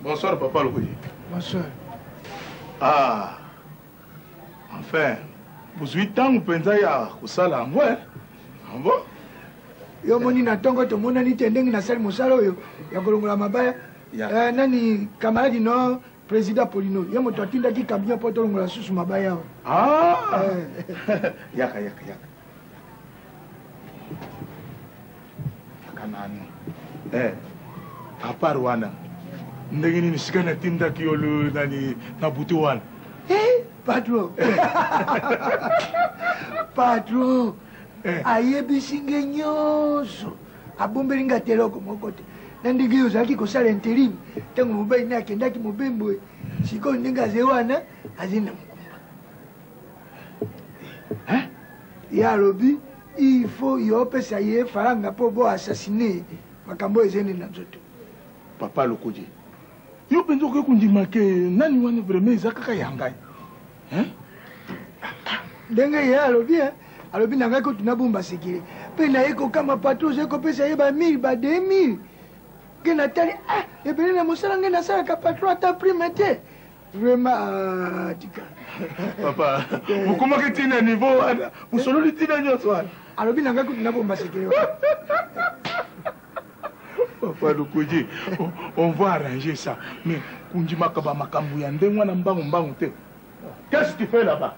Bonsoir, papa Lokoji. Bonsoir. Ah, enfin, vous 8 ans, vous pensez à Kusala, moi, hein? Bon? Yo moni na tongo to mona ni tendengi na sali musala oyo ya kolongola mabaya. Nani camarade no président Polino. Yo moto atinda ki kabia po to longola susu mabaya. Ah. Yaka. Kanani. Apart wana. Ndenge ni sikana tinda ki yolu nani na butu wana. Patron. Patron. Ayebisinge nyonso abombeli nga teloko moko te nandiki ozalaki kosala intérim ntango mobali ne akendaki mobembo sikoyo ndenge aze wana aze na mokumba ye alobi il faut yo opesa ye faranga mpo bo assassine makambo oyo ezende na nzoto. Papa Lokoji, yo mpenza okoki kondima ke nani wana vraiment eza kaka ya ngai ndenge ye alobi alobi na ngai kotuna bomba sekele mpe na ye kokama patron oza kopesa ye ba 1000 ba 2000 ke natali ebele na mosala ngai nasalaka patron ata prime te vraiment tika papa okomaki ntina niveau wana mosololi ntina nyonso wana alobi na ngai kotuna bomba sekele Papa Lokoji, on va arranger ça mais kundimaka ba makambo ya ndenge wana mbangu te. Qu'est-ce que tu fais là-bas?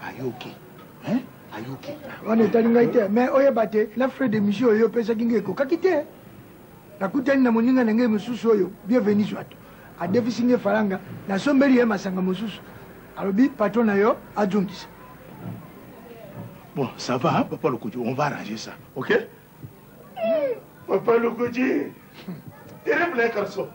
Ayoki, hein? Ayoki. On est allé ngaite, mais oye bate, la frère de monsieur oyo pesa kingeko kakite. Nakutani na moninga na ngai mususu oyo, bienvenue soit. A defisinge faranga, na sombeli ye masanga mususu. Alobi patron na yo adjungisa. Bon, ça va, hein, Papa Lokoji, on va arranger ça, ok? Papa Lokoji, terrible garçon.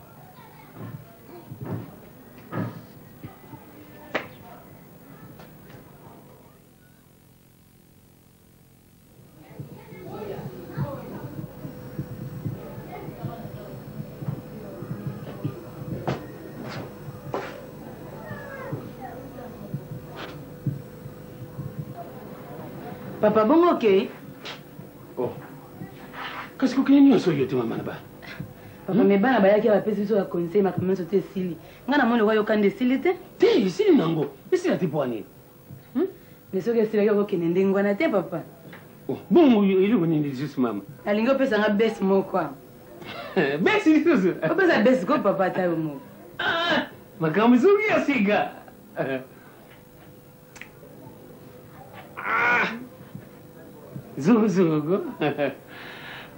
Papa, bon, ok. Oh. Qu'est-ce que tu as dit, maman? Papa, mais bana bayaki bapesi biso ya conseil makambo nyonso te esili. Nga na moni oyokanda esili te? Te, esili nango. Esili ate po ani. Mais soki esilaki okokende ndenge wana te, papa. Bongo eloko nini juste mama? Alingi opesanga besi moko awa. Besi lisusu? Opesa besi ko papa ata yo moko. Makambo soki ya siga. Zogo.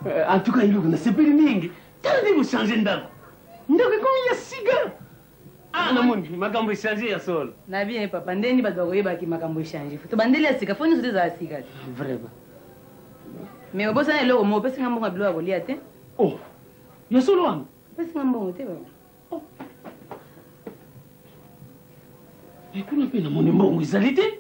En tout cas, il y a sepeli mingi. Tandis vous changez ndako. Ndako comme ya siga. Non, makambo changer ya solo. Na bien papa, ndeni bato bakoyebaki makambo changer. To bandeli ya sika, foni sote za sika. Vraiment. Mais obosa eloko mo pesi ngambo ngabilo ya kolia te. Oh. Ya solo wana. Pesi ngambo te baba. Oh. Ekuna pena moni mbongo izalite.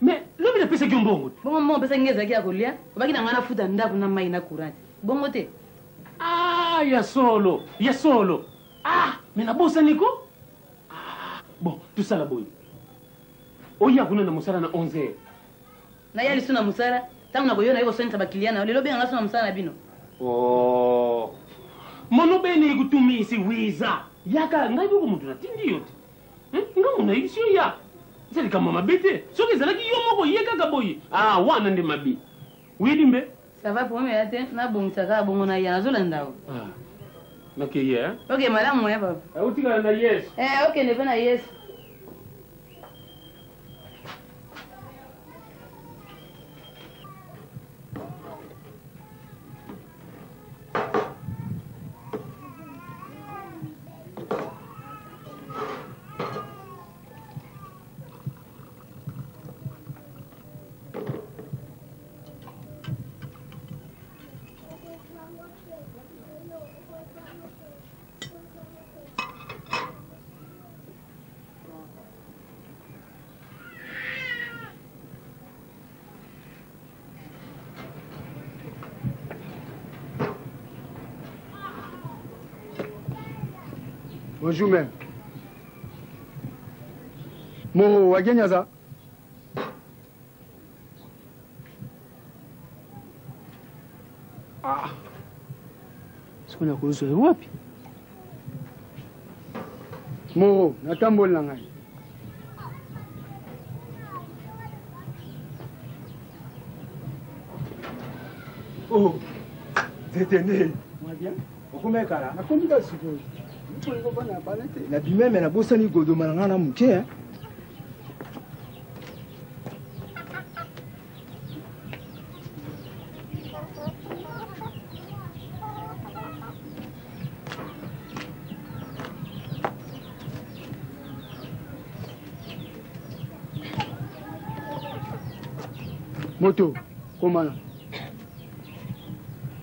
Mais lobi na pesa ki mbongo. Bongo mo pesa ngeza ki akolia. Obaki na ngana futa ndako na mai na courant. Bongo te. Ya solo. Mais na bosa niko? Bon, tout ça la boy. Oya kuna na musala na 11h. Na yali suna musala, tangu na koyona yuko senta bakiliana, lelo benga suna musala bino. Oh. Mono bene kutumisi wiza. Yaka ngai buku mutu na tindi yote. Ngamu na isio ya. Sali kama mabete. Soki zalaki yo moko yeka kaboyi. Wana ndi mabi. Widimbe? Ça va pour moi ate na bongisa bongo na ya zolanda. Ok, yeah. Ok, madame, moi, papa. Où tu vas na yes? Ok, ne vais na yes. Bonjour même. Moro wagenyaza. mpona kozwa wapi moro natambola na ngai Oh, détenu. Moi bien. Okomé kala. Nakomi ka sikoyo. Nko bana balete. Na bimeme na bosani godoma na ngana muke hein. Moto, comment là?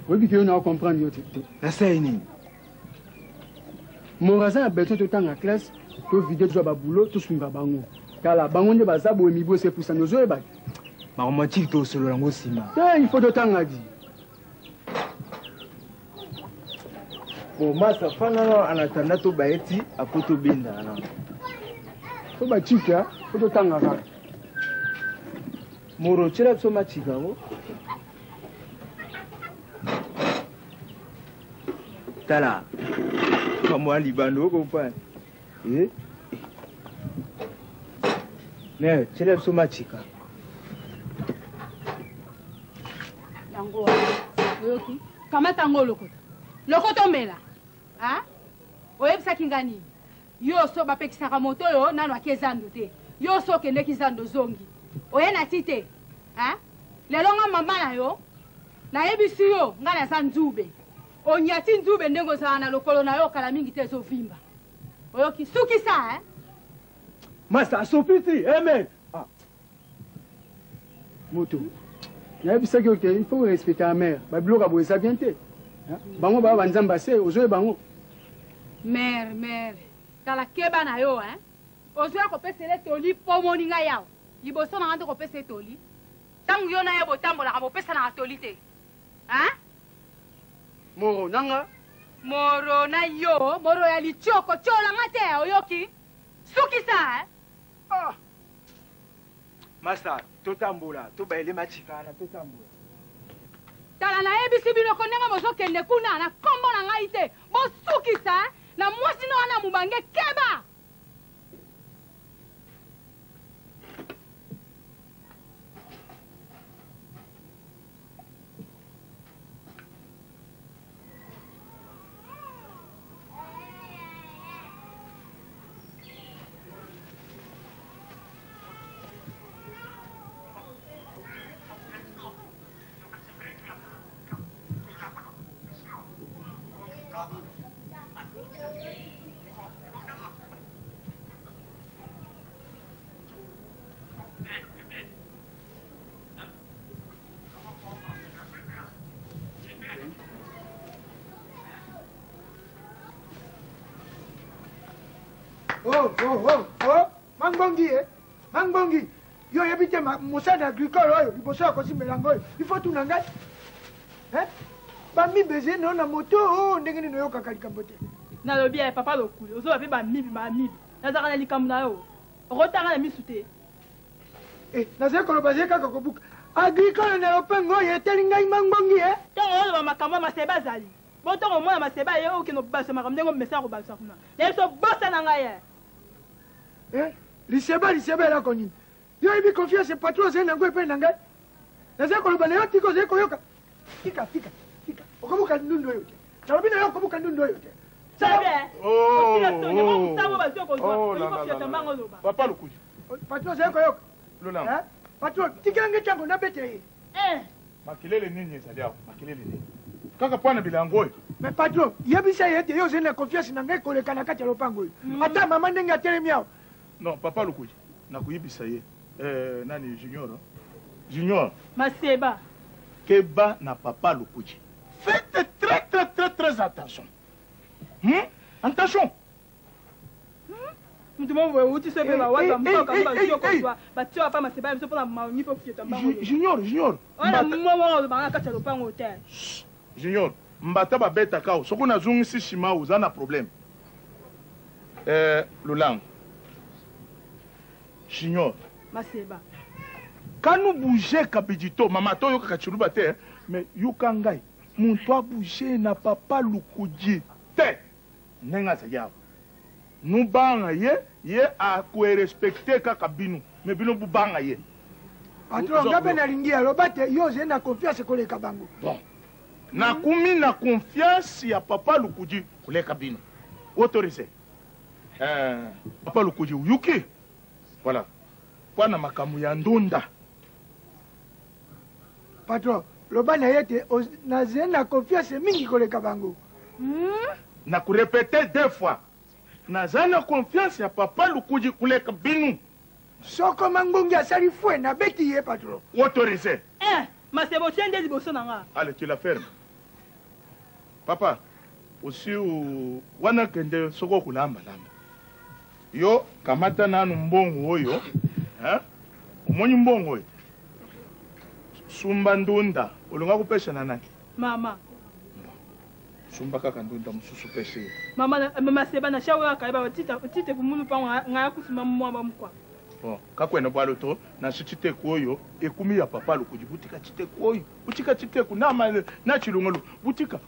Oui, que on comprendre yo tete. La saini. Moraza a besoin de temps en classe pour vider job à boulot tout swinga bango. Kala bango ne baza bo mibo c'est pour ça nous zo ba. Ma romantique to solo lango sima. Il faut de temps à dire. Bon, masa fana anatanda to baeti apoto benda na. Faut ba chika, faut de temps à faire. Moro chela so machika wo. Tala. Comment libano comprendre? Eh? Mais chela so machika. Yango. Oyoki. Kamata ngo lokota. Lokota mela. Ah? Oyebisa kingani. Yo so bapekisaka moto yo nanu akezando te. Yo so kende kizando zongi. Oyena tite. Ah? Lelo nga mama na yo. Na yebisi yo nga na sanzube. Onyati nzube ndengo sana lokolo na yo kala mingi te zo vimba. Oyoki suki sa Masa sopiti, amen. Ah. Moto. Na yebisa que il faut respecter la mère. Ba bloka bo ça bien te. Bango ba banzamba se ozo bango. Mère. Kala keba na yo hein. Ozo ko pesele toli po moninga yao. Liboso na ngande ko pesele toli. Tangu yo na yebo tambola ka bo pesa na toli te. Hein? Moro nanga. Moro na yo, moro ya lichoko chola ngate oyoki. Suki sa hein. Ah. Masa, to tambola, to baile machika na to tambola. Tala na ebisi bino konenga mozo kende kuna na kombo na ngai te. Bo suki sa na mwasi no ana mubange keba. Oh, Mangbongi, eh? Mangbongi. Yo habite mosada agricole, oyo, liboso ya kosi melango, il faut tout nangai. Hein? Ba mi beze no na moto, oh, ndenge nino yo kakalika bote. Na lobi ya papa lokuli, ozo ape ba mibi. Nazaka na likamu na yo. Rotanga na misute. Eh, naze ko lobaze kaka kobuka. Agricole na lopengo ye telingai Mangbongi, eh? Tango lo makamba maseba zali. Bontongo mona maseba ye o kino basa makamdengo mesa ko basa kuna. Leso bossa na ngai. Eh, liseba la koni. Yo ibi confiance patron zena ngwe pe nangai. Naze ko lobana yo tiko ze ko yoka. Tika. Okobuka ndundo yote. Na bina yo okobuka ndundo yote. Sabe? Oh, Papa Lukuji. Patron ze ko yoka. Lola. Hein? Patron, tikange chango na bete. Makilele nini ezali awa? Makilele nini? Kaka pwana bilango. Mais patron, yebisa yete yo zena confiance na ngai koleka na kati ya lopango. Ata mama ndenge atelemi awa. Non, Papa Lukuji. Nakuyibisa ye. Nani Junior. Maseba. Keba na Papa Lukuji. Faites très attention. Attention. Junior, mbata babeta kao. Soko na zungisi shima uzana problème. Lolang. Junior. Maseba. Quand nous bougeons Kabidito, maman to yoka kachiruba te, mais yuka ngai. muntu abouge na papa Lukuji te nenga zayawa nubanga ye akorespecte kaka bino me bino bubanga ye patron ngabe nalingi aloba te yo ze na confiance koleka bango bon nakumi na confiance ya papa Lukuji koleka bino autorisé papa Lukuji uyuki voilà pwana makambo ya ndunda patron loba na ye te naze na confiance mingi koleka bango na kurepete 2 fois naza na confiance ya papa Lukuji koleka bino soko mangongi asali fue na beti ye patron autorisé masebo tiende liboso na nga allez tu la fermes papa aussi wana kende soko kulamba yo kamata nanu mbongo oyo umoni mbongo oyo sumba ndunda olunga kupesha na nani mama sumba kaka ndunda mususu peshe mama seba na shawo kaiba tite kumulu pa nga kusima mwa mkwa bon kakwena bwalo to na chite koyo ekumi ya papa Lukuji butika chite koyo butika chite kunama na chilungolo butika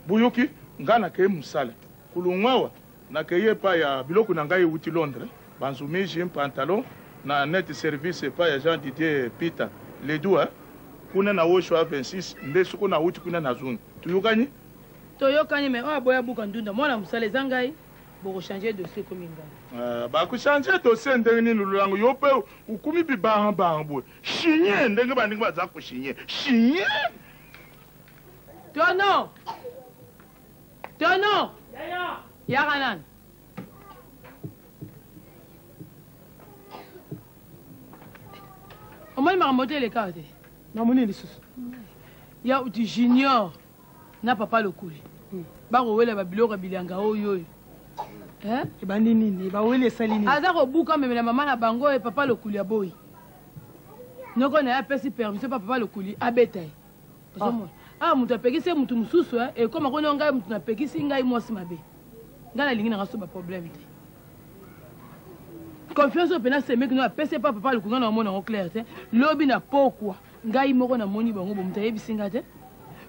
buyoki ngana ke musala kulungwawa na keye pa ya biloko na ngai uti Londres banzumiji un pantalon na net service pa ya Jean Didier Peter les deux kuna na wosho 26 ndesu kuna uti kuna na zone tuyukani me boya buka ndunda mwana musale zangai boko changer dossier comme ngana ba ku changer dossier ndenge ni lulango yope ukumi bibanga bambo shinye ndenge bandingi baza ku shinye Tono ya kanan omoni makambo le karte namoni lisusu ya uti junior na papa Lokuli bakowela babiloko bilanga oyo ebandi nini baweli esali nini aza kobuka memela mama na bango e papa Lokuli aboyi noko na ye apesi permission pa papa Lokuli abeta ye ozomona mutu apekisi mutu mosusu ekoma koni ngai mutu napekisi ngai mwasi mabe ngai nalingi nanga so baproblème te confiance oyo mpena semeki no apesi pa papa Lokuli ngai na omona yango clair te lobi na pokwa ngai moko namoni bango bomutu ayebisi ngai te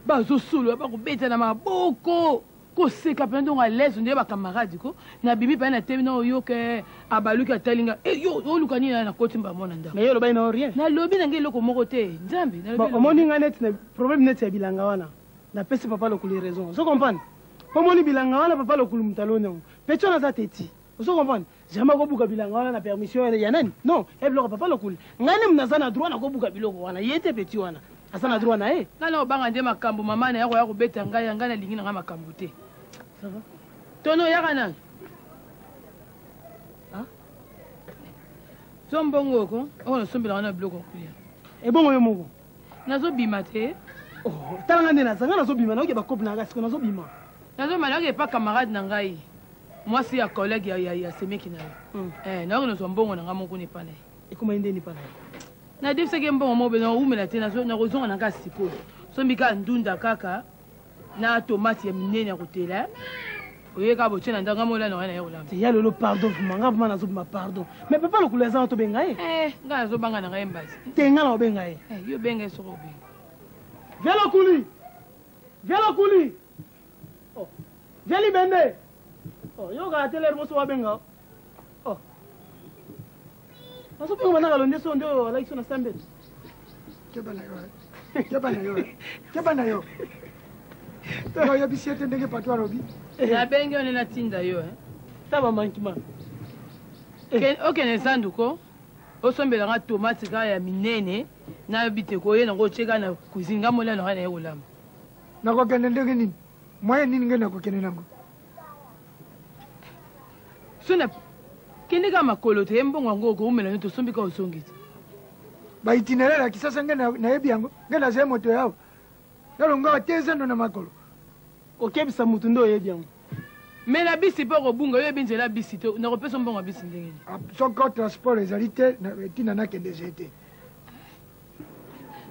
bazosolola bakobeta na maboko koseka mpena ndongo alese ndenge bakamaradi ko nabimi mpena natemi na oyoke abaluki atalinga yo oluka nini na koti mbamona ndako mais yo lobai na rien nalobi na ngai eloko moko te nzambe omoni ngai neti na problème neti ya bilanga wana napesi papa Lokuli raison ozo comprendre po moni bilanga wana papa Lokuli mutu aloni yango mpe ti wana aza teti ozo comprendre jamais kobuka bilanga wana na permission ya nani non ebiloko papa Lokuli ngai ne munaza na droit na kobuka biloko wana ye te peti wana aza na droit na ye ngai na kobanga nde makambo mama na yako ya kobeta ngai ngai nalingi na ngai makambo te tono yaka nani so mbongo oko oyo nasombelaka na biloko kolia ebongo yo moko nazobima te talanga nde nazanga nazobima naoke bakope na ngai siko nazobima nazobima nayoke epa camarade na ngai mwasi ya collègue ya semeki na ye nayoke nazwa mbongo na ngai moko nepa na ye ekomai ndeni pa na ye nadebisaki mbongo moko na umela te nakozonga na ngai sikoyo sombika ndunda kaka na tomate ya minene ya kotela oyeka botie na ndanga mola na wana ya kolamba ya lolo pardon nga vuma nazobima pardon mais papa Lokuli aza na tobenga ye ngai nazobanga na ngai mbasi te nga na obenga ye yo benga ye soko obenga Viens Lokuli viens libende yo kaka telere moso wabenga nazobenga banaka londe so nde alaki so na sambeti keba na yo oyebisi ete ndenge patro alobi nabenge one natinda yo ta bamankima okende sanduko osombelanga tomate kaka ya minene nayobi te koye nango otie kaka na cuisine nga mola nanga naye kolamba nakokende ndenge nini mwaye nini nge nakokende nango so na kende kaka makolo te ye mbongo yango okoumela no tosombi kaka osongi te baitinéraire ya kisasa nge nayebi yango nge nazaye moto yawo nalonga tezendo na makolo okebisa mutu nde oyebi yango me na bisi mpo kobunga oyebi nzela bisi te nakopesa mbongo ya bisi ndenge nini soko transport ezali te ntina nakende ze te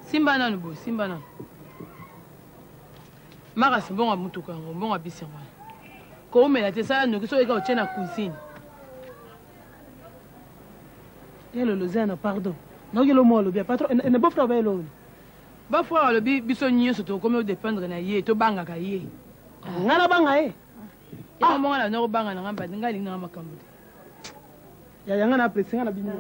simba nanu boye simba nanu makasi mbongo ya mutuka yango mbongo ya bisi yango wana koumela te sala noki so oyeka otie na cuisine ye lolo zana pardon naoki lo mo alobi ya patron ene bofra ba eloni bafrère alobi biso nyonso tokomi odépendre na ye tobangaka ye nga nabanga ye yango na nokobanga nanga mbati ngai alingi nanga makambo te yanga na apresi nga na bino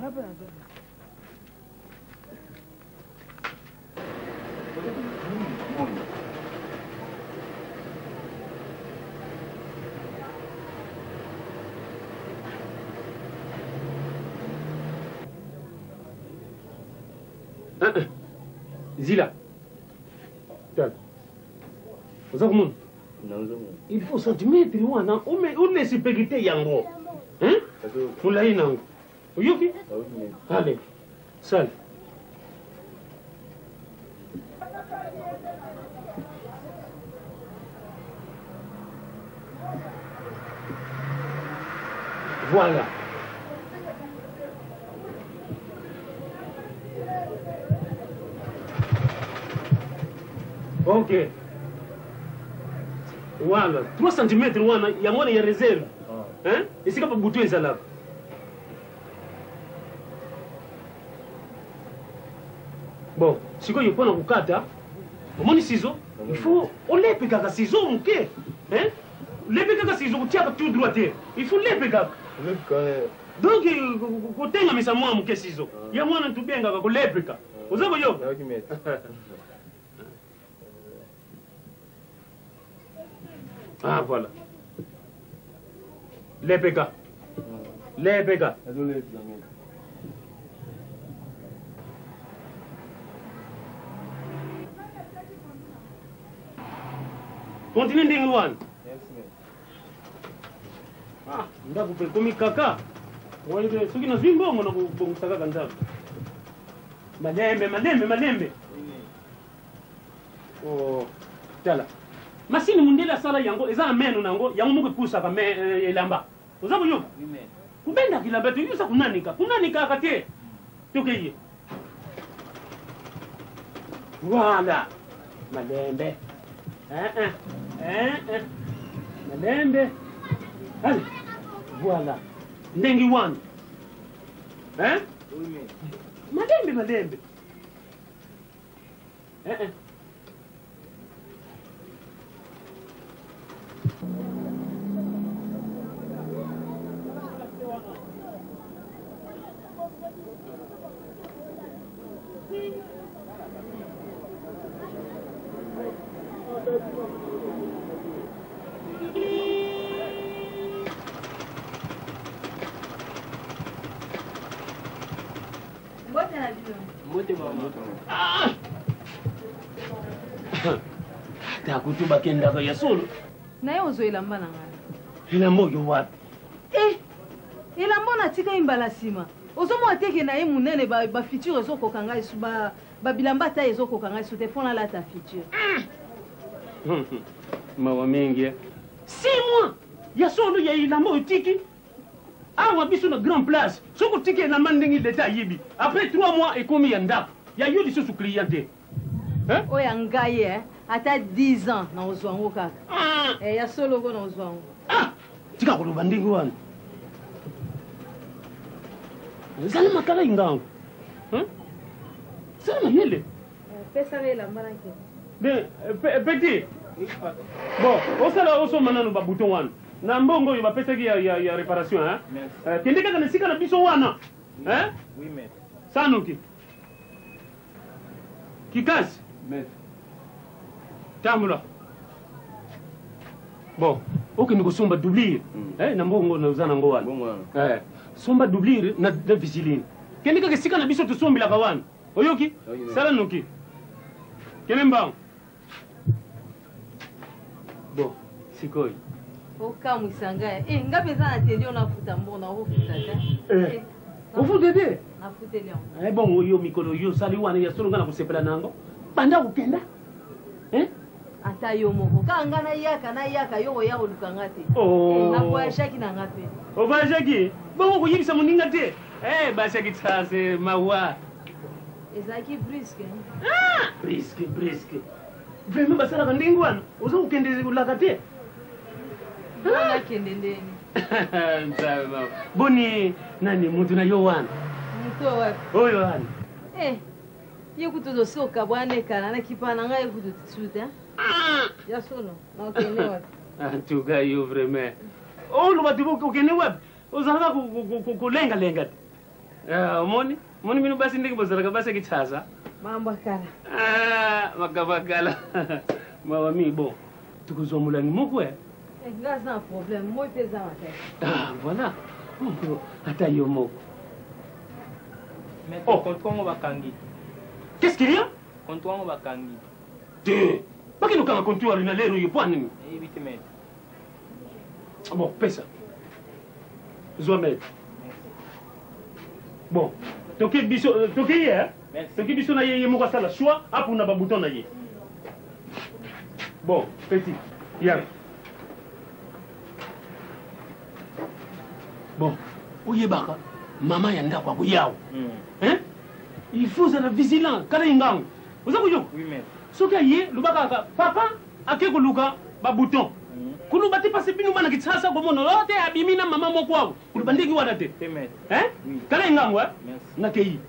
Zila. Il faut centimètre wana on laisse pégiter yango. Hein? Fulai nango. Oyoki? Allez. Sal. Voilà. Ok. Voilà. 3 cm wana yango ya réserve. Hein? Isika pa butu ezala. Bon, sikoyo pona kukata. Omoni ciseau, il faut olepe kaka ciseau muke. Hein? Lepe kaka ciseau kutia tout droit. Il faut lepe kaka. Donc kotenga misa mwa muke ciseau. Ya mwana tubenga ka lepe kaka. Ozako yo. Ah, voilà. Les PK. Les PK. Continue d'ingouan. Ah, ndaku pe komi kaka. Waide, suki na zwimbo ngona kubongusaka kanzaba. Malembe. Oh, tala. Masini mundela sala yango eza meno nango yango muke pusa ka elamba uzabo yo kubenda kilamba to yusa kunanika akate tokeye voilà malembe malembe allez voilà ndengi one hein malembe takutuba kendaka ya solo naye ozoelamba na ngai elamba oyo wapi elamba natika imbala nsima ozomona teke na ye monene bafuture ezokoka ngai su babilamba ata ezokoka ngai su te mpo nalata future mawa mingi 6 mois ya solo ya elamba oyo tiki awa biso na grand place soki otiki elamba ndenge leta ayibi après 3 mois ekomi ya ndako ya yo lisusu client te oyo ngai ata 10 ans na ozwa yango kaka ya solo ko na ozwa yango tika koloba ndenge wana ezali makala ingango zala mayele pesaka elamba nake petit bon osala osomba nano babuton wana na mbongo oyo bapesaki ya réparation kende kaka na esika na biso wana sanuki kikasi tambula bon okende kosomba doublure na mbongo nauza nango wana somba doublure na visiline kende kaka esika na biso tosombelaka wana oyoki sala noki kene mbango bon sikoyo okamwisa ngai nga mpenza na teli onafuta mbona okofuta te ofuta te nafuteli yango bon oyo mikolo yo osali wana ya solo nga na kosepela nango banda kokenda ata yo moko kaka nga nayaka yo koya koluka nga te nakoyashaki na nga mpe ovoyagaki bongo koyebisa moninga te basiaki tsase mawa ezalaki briske briske vraiment basalaka ndenge wana oza kokende kolaka te nakende ndeni boni nani mutu na yo wana mutu wapi oyo wana Yekutu dosi okabwane kana na kipana nga yekutu tsuta. Ya sono. Na okene wapi? Antuka yo vraiment. Oh, lo batibu okene wapi? Uzalaka kulenga lenga. Moni minu basi ndiki bozalaka basi kichaza. Mambo kala. Makabakala. Mawa mi bon. Tukuzwa mulani mokwe. Ngaza un problème, moi pesa mate. Voilà. Hata yo moko. Mais contre bakangi. Qu'est-ce qu'il y a? Contre bakangi. Te. Paki no kanga kontua na lero yo pwani. Eh, vite maître. Bon, pesa. Zomet. Bon. Toki biso toki hier. Toki biso na ye moko sala choix apuna ba bouton na ye. Bon, petit. Hier. Bon, oyebaka mama ya ndako akoyawa. Hein? Il faut être vigilant kala ingango. Oza kuyo? Oui mais. Soki aye lubaka papa ake koluka ba bouton. Kulu bati pase binu bana kitasa ko mono lote abimina mama moko awo. Kulu bandiki wana te. Maître. Hein? Kala ingango eh? Merci. Nakei.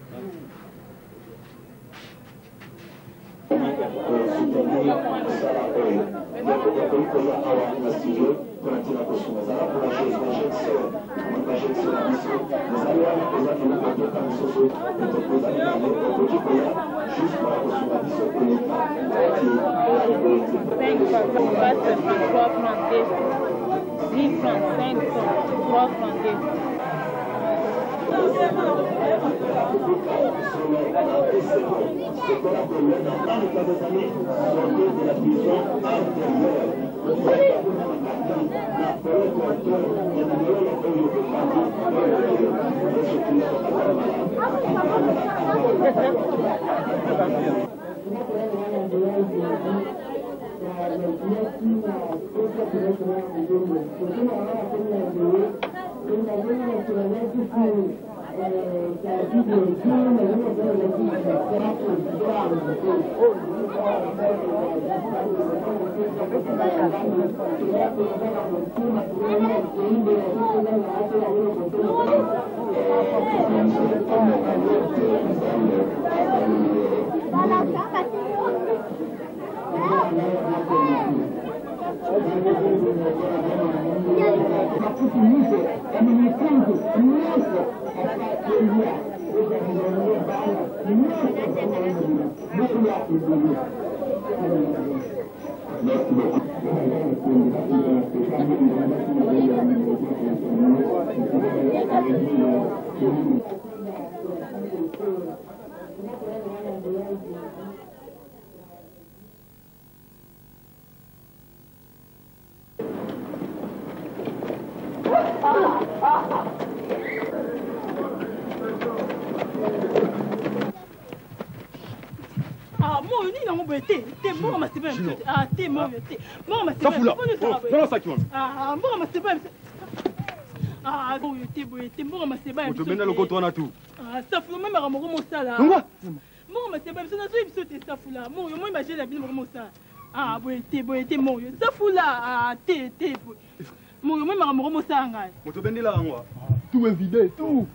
Tout est vidé, tout.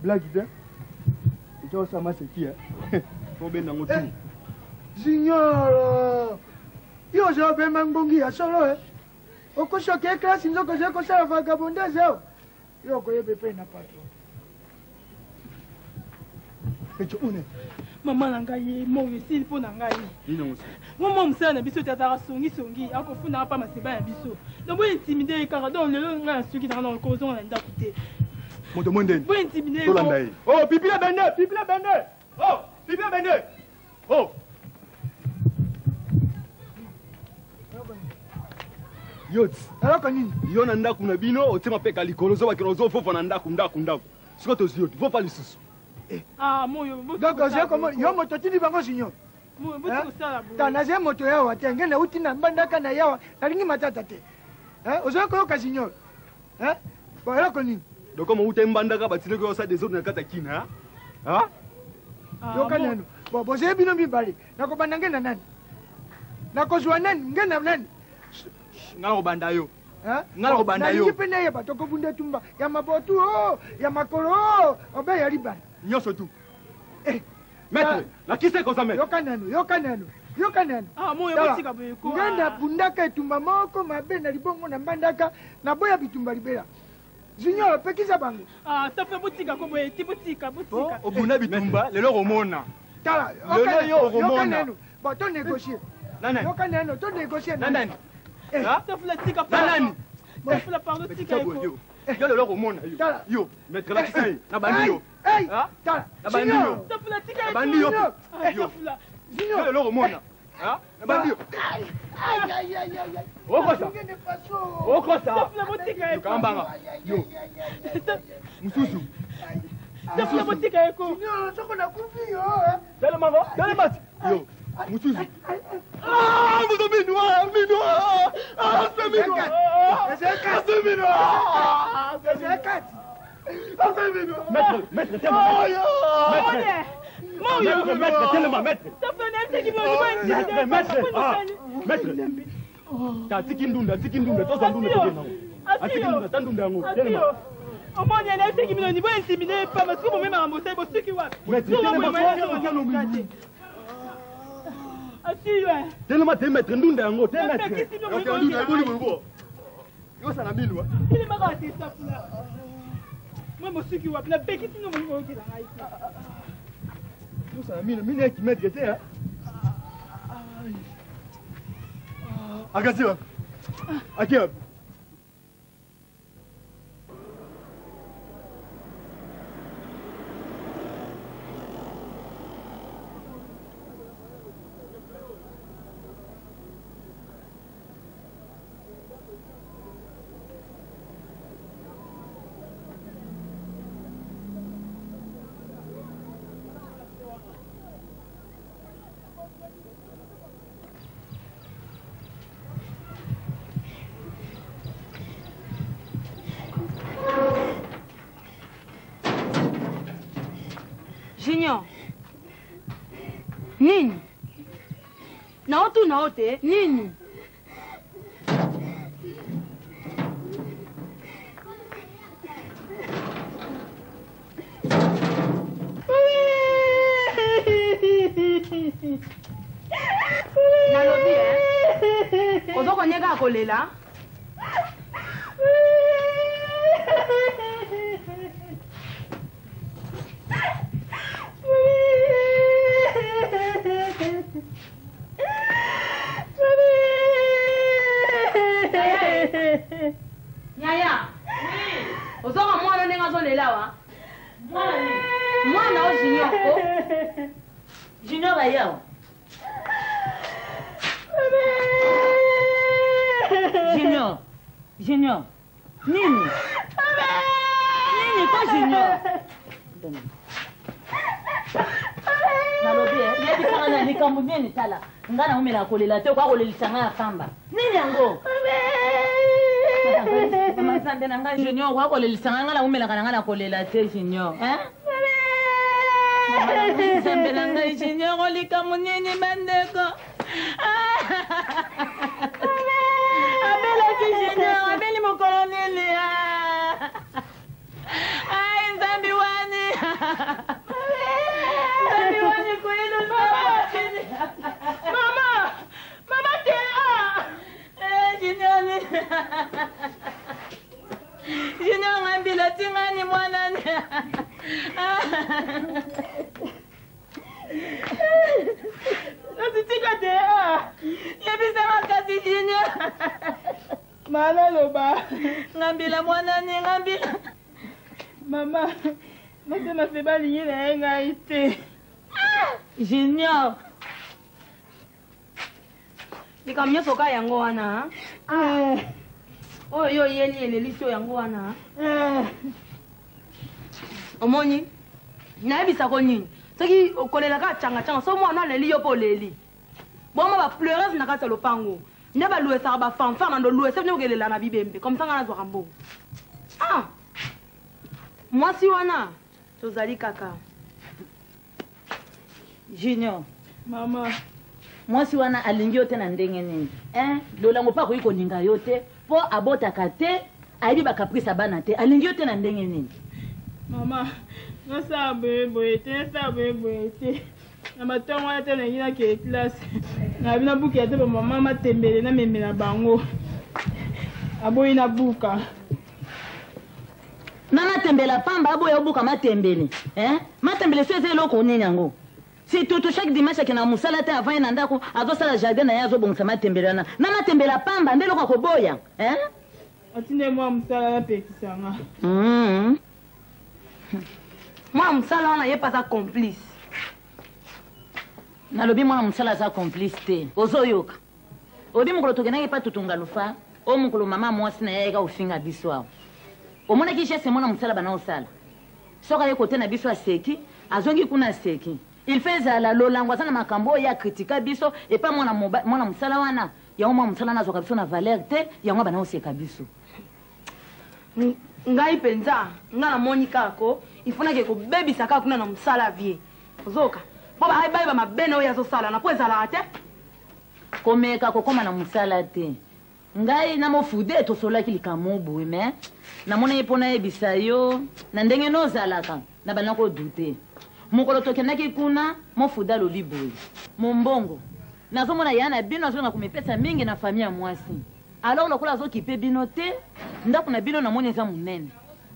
Blague, hein? Tu vois ça, c'est qui, hein? Signor, io so ben mangbongi a solo, eh? O cosa che classe in gioco, cosa la vagabondese, io con io pepe na patro. E tu une? Mama nangai mo yesi po nangai. Ino musa. Mama msana biso tata songi akofuna pa maseba ya biso. Donc bo intimider kaka donc le nga suki dans le cozo na ndakute. Moto monde. Bo intimider. Oh, pipi la bende. Oh, pipi la bende. Oh. Yot. Alors kanini? Yo na ndaku na bino otema pe kalikolo zo bakiro fofo na ndaku. Siko to ziyot, vo pa lisusu. Ah, moyo. Donc j'ai comment yo moto tini bango signor. Moyo boto sala bo. Kana ze moto yawa tenge na utina mbandaka na yawa nalingi matata te. Ozo ko ka signor. Bon alors kanini? Donc comme ute mbandaka batile ko sa des autres na kata kina, hein? Yo kanano. Bon ze bino mibali. Nako bandange na nani? Nako zwa nani? Ngena nani? Ngalo banda yo. Ngalo banda yo. Nipenda ye batoko bunda tumba ya mabotu ya makoro obe ya riba. Nyoso tu. Maître, la qui c'est qu'on s'en met? Yokanano. Ah, moi, botika boyeko. Ngenda bundaka etumba moko mabe na libongo na mbandaka na boya bitumba libela. Junior, pekisa bango. Ah, ça fait botika ko boye, ti botika. Obuna bitumba, lelo romona. Tala, yokanano. Bon, ton négocier. Nanani. Yokanano, ton négocier. Nanani. Ça fait la tika. Nanani. Ça fait la parole tika ko. Yo lelo romona. Yo, maître la qui c'est? Na bandi yo. Hey, tala. Na bandi yo. Ça fait la tika. Na bandi yo. Yo. Yo lelo romona. Hein? Na bandi yo. Aïe. Okosa. Okosa. La botika. Kambanga. Yo. Mususu. Ça fait la botika ko. Junior, soko na kufi yo. Dale mama, dale mat. Yo. Mususu. Ah, vous avez noir. Ah, c'est minois. C'est minois. Maître, tellement. Maître, tellement, maître. Maître. Tikindunda, tosa ndunda tena. Atikindunda, tandunda ngo. Tellement. Omoni ana seki miloni bo intimidé pas parce que moi même ambossé bo seki wa. Maître, tellement. Asiwe. Tellement te maître ndunda ngo, te Maître. maître. Ndunda boli bo. Yo sana milwa. Il m'a raté ça là. Moi mo seki wa na beki tino mo ko la ngai. Yo sana milwa, mine ki maître te hein. Agasiwa. Akia. Junior. Nini? Naote? Nini? Nalobi, Ozoko nyega akolela? Nyaya. Ozoko mwana nenga zolela wa? Mwana o Junior ko? Junior ba yao. Junior. Nini ko Junior? Nalobi yebi kanga na likambo nini tala. Ngana umela kolela te kwa kolelisa nga kamba. Nini yango? Mama sande na nga Junior kwa kolelisa nga na umela kana ngana kolela te Junior. Mama sande na nga Junior likambo nini bandeko. Abela ki Junior, abeli mo koloneli. Ay nzambi wani. Nzambi wani kwelo Mama te Junior ngambila tingani mwanani. Nasitika te yebisema kasi Junior. Mana loba. Ngambila mwanani ngambila. Mama, mama feba lingi na yenga ite. Junior. Likamyo soka yango wana. Oyo yeli liso yango wana. Omoni. Nayebisa ko nini? Soki okolela ka changa so mwana leli yo po leli. Boma ba pleureuse na kata lopango. Ne ba louesa ba fanfare na ndo louesa ne okelela na bibembe. Comme ça ngana zwa kambo. Mwasi wana tozali kaka. Junior. Mama. Mwasi wana alingi yote na ndenge nini? Lolango pa ko ninga yote po abota kate ayibi ba caprice bana te. Alingi yote na ndenge nini? Mama, nasa bebo ete. Na matongo ya te na yina ke classe. Na bina buki ya te ba mama matembele na memela bango. Aboyi na buka. Na matembela pamba aboya buka matembele. Matembele so ezelo ko nini yango. Si tout chaque dimanche que na musala te avant na ndako azo sala jardin na yazo bongisa matembele na. Na matembela pamba ndelo ko boya. Atine mwa musala ya pekisanga. Mwa musala wana ye pas complice. Nalobi mwana musala za complice te. Ozoyoka. Odi mukolo tokenaki pa tutunga lufa. O mukolo mama mwasi na yeka ufinga biso awo. Omona ki jese mwana musala bana osala. Soka ye kote na biso aseki, azongi kuna seki. Il fait la lolangwa sana makambo ya kritika biso et pas mwana musala wana. Ya mwana musala na zoka biso na valeur te, ya mwana bana oseka biso. Ngai penza, ngana monika ko, ifuna ke ko baby saka kuna na musala vie. Ozoka. Baba hai bai ba mabene oya zo sala na kweza la ate. Komeka ko koma na musala te. Ngai na mofude to sola kilikamu boy me. Na mona yepona ebisa yo, na ndenge no zalaka, na bana ko dute. Mukolo tokenaki kuna mofuda lobi boy. Mombongo. Nazo mona yana bino zo na kumepesa mingi na famia mwasi. Alors lokola zo kipe bino te, ndako na bino na mona eza munene.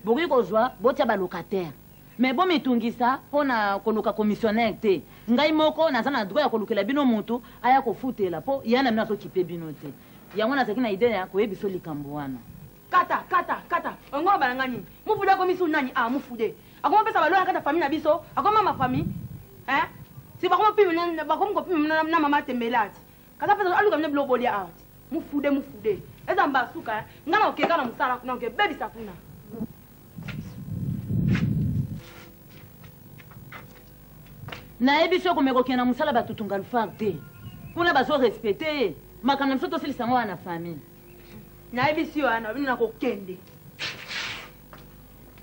Boki kozwa botia ba locataire. Mais bon mitungisa pona koluka commissionnaire te. Ngai moko naza na droit ya kolukela bino mutu aya kofutela po yana mina so kipe bino te. Yango na zakina idea ya koyebiso likambo wana. Kata. Ongo balangani. Mufude ko misu nani mufude. Akoma pesa balo kata famille na biso, akoma ma famille. Si bakoma pi na mama tembelati. Kata pesa aluka mne blobo dia out. Mufude. Eza mbasuka. Ngana okeka na musala kuna oke baby sakuna. Na ebiso komeko kena musala batutunga lufarte. Kuna baso respecter. Makana msoto sili sango na famille. Na ebisi wana bino na kokende.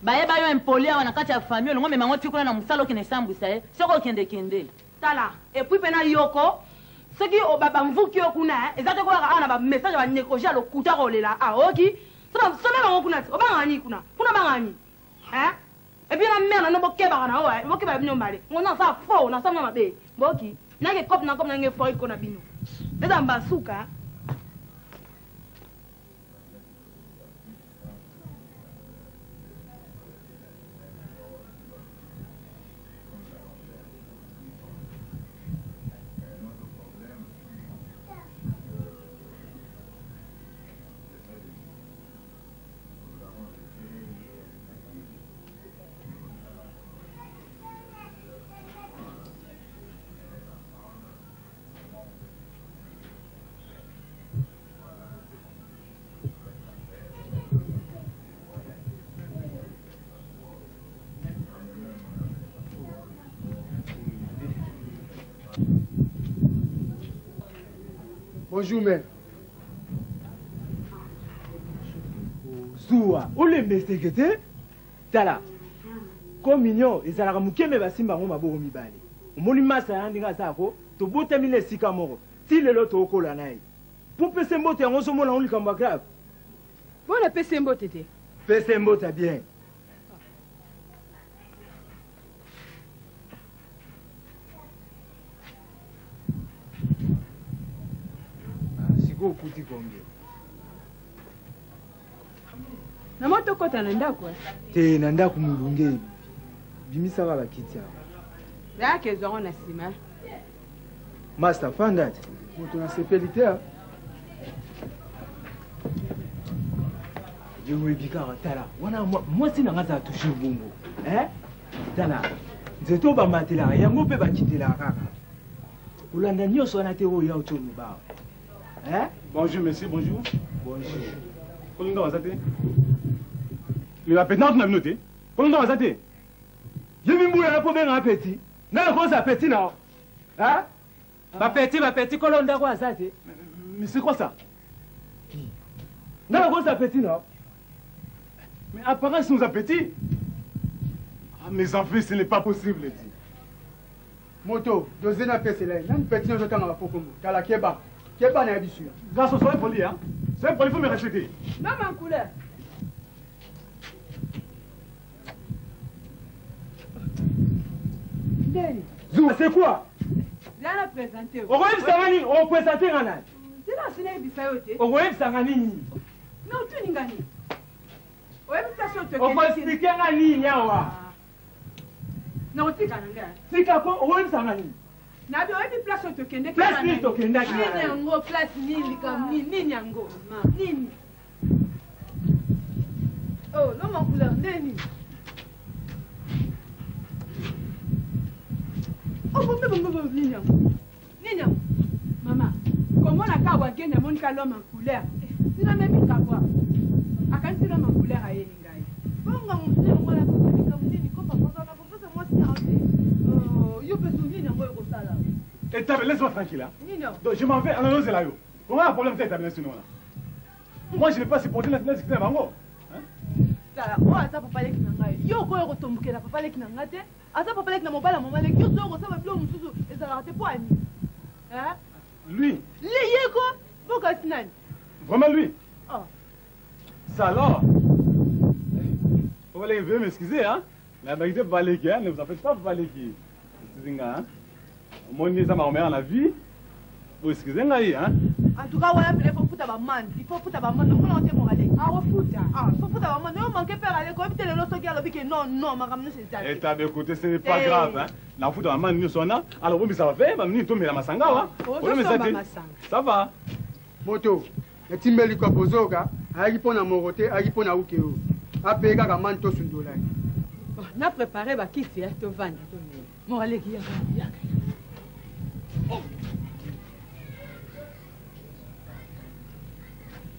Baye bayo empolia wana kati ya famille longo memango tikuna na musalo kene sambwisa soko kende. Tala, et puis pena yoko, ce qui o baba mvuki okuna, ezate ko ana ba message ba nekoja lo kuta kolela oki. Sona bango kuna, obangani kuna. Kuna bangani. Et puis na mère na bokeba na wa, bokeba bino mbale. Ngona sa fo na sa mama be. Boki, na ke kop na nge fo iko na bino. Eza mbasuka. Bonjour, mère. Zoua, où les messieurs Tala. Comme mignon, ils allaient mouquer mes basimba on m'a beau mibali. Au monument, ça a un dingue à ça, to bote mille sikamoro. Si le lot au colanaï. Pour passer mbote, on se moule en lui comme grave. Bon, la PC mbote. PC mbote, bien. Kuti konge. Na moto kota na ndako. Te na ndako mulunge. Bimisa ba bakiti awo. Yake zongo na sima. Master found that. Moto na sepelite a. Je veux bika tala. Wana moi si na ngaza toucher bongo. Tala. Nzeto ba matela yango pe bakitela kaka. Ulanda nyoso na te oyo ya utono ba. Bonjour, monsieur, bonjour. Bonjour. Comment vous allez? Le appétit n'a noté. Comment vous allez? Je vais mourir pour bien un petit. N'a pas ça petit non. Hein? Ma petit colonne quoi ça? Mais c'est quoi ça? N'a pas ça petit non. Mais apparemment c'est nos appétits. Ah, mes enfants, ce n'est pas possible. Moto, deuxième appétit là. N'a petit non je t'en va pour comme. Kala keba. Keba n'a bisu. Garçon, soyez poli, hein. Soyez poli, il faut me respecter. Non, ma couleur. Zou, c'est quoi? zala présenter okoyebisanga nini opresente nga nani tina sinayebisa yo te okoyebisanga nini na otuninga nini oyebisa so okoexplike nga nini awa na otika na ngai tika ko okoyebisanga nini nabi oyebi place oyo tokende place nini tokendaki nini yango place nini kam nini yango nini oh loma couleur nini oh bongo nini yango mama komona ka wagenda monika loma couleur sina même kawa akanti loma couleur ayeli ngai bongo mutile mwana kunika nini ko papa na papa moi sina oh yo peux souvenir yango ko sala Établi, laisse-moi tranquille. Hein. Donc, je m'en vais à la là. On a un problème avec l'établissement. Moi, je n'ai pas supporté la finesse de Bango. Tala, oh, ata papa leki na ngai. Yo ko yo tombukela papa leki na ngate. Ata papa leki na mobala mama leki. Yo so ko saba bilo mususu ezala te po ani. Hein? Lui. Lui yeko, boka sinani. Vraiment lui. Oh. Ça alors. Vous allez m'excuser, hein. La vérité, vous allez qui, hein. Ne vous en faites pas, vous allez qui. Excusez-moi, hein. Moi, je ça m'a remis en la vie. Vous excusez-moi, hein. En tout cas, voilà, il faut foutre ma main. Il faut foutre ma main. Donc, on est moralé. Ah, on fout. Ah, il faut foutre ma main. Non, manquez pas aller. Comme tu es l'autre qui a le que non, non, ma ramener c'est ça. Et t'as écouté, ce n'est pas grave, hein. La foutre ma main, nous sommes là. Alors, vous, ça va faire, mais nous, tomber la masanga, hein. Ça va. Moto, le timbeli kwa bozoka, agipo na morote, agipo na ukeo. Apeka ka manto sundola. Na préparé ba kiti, hein, to vendre. Moralé qui y a.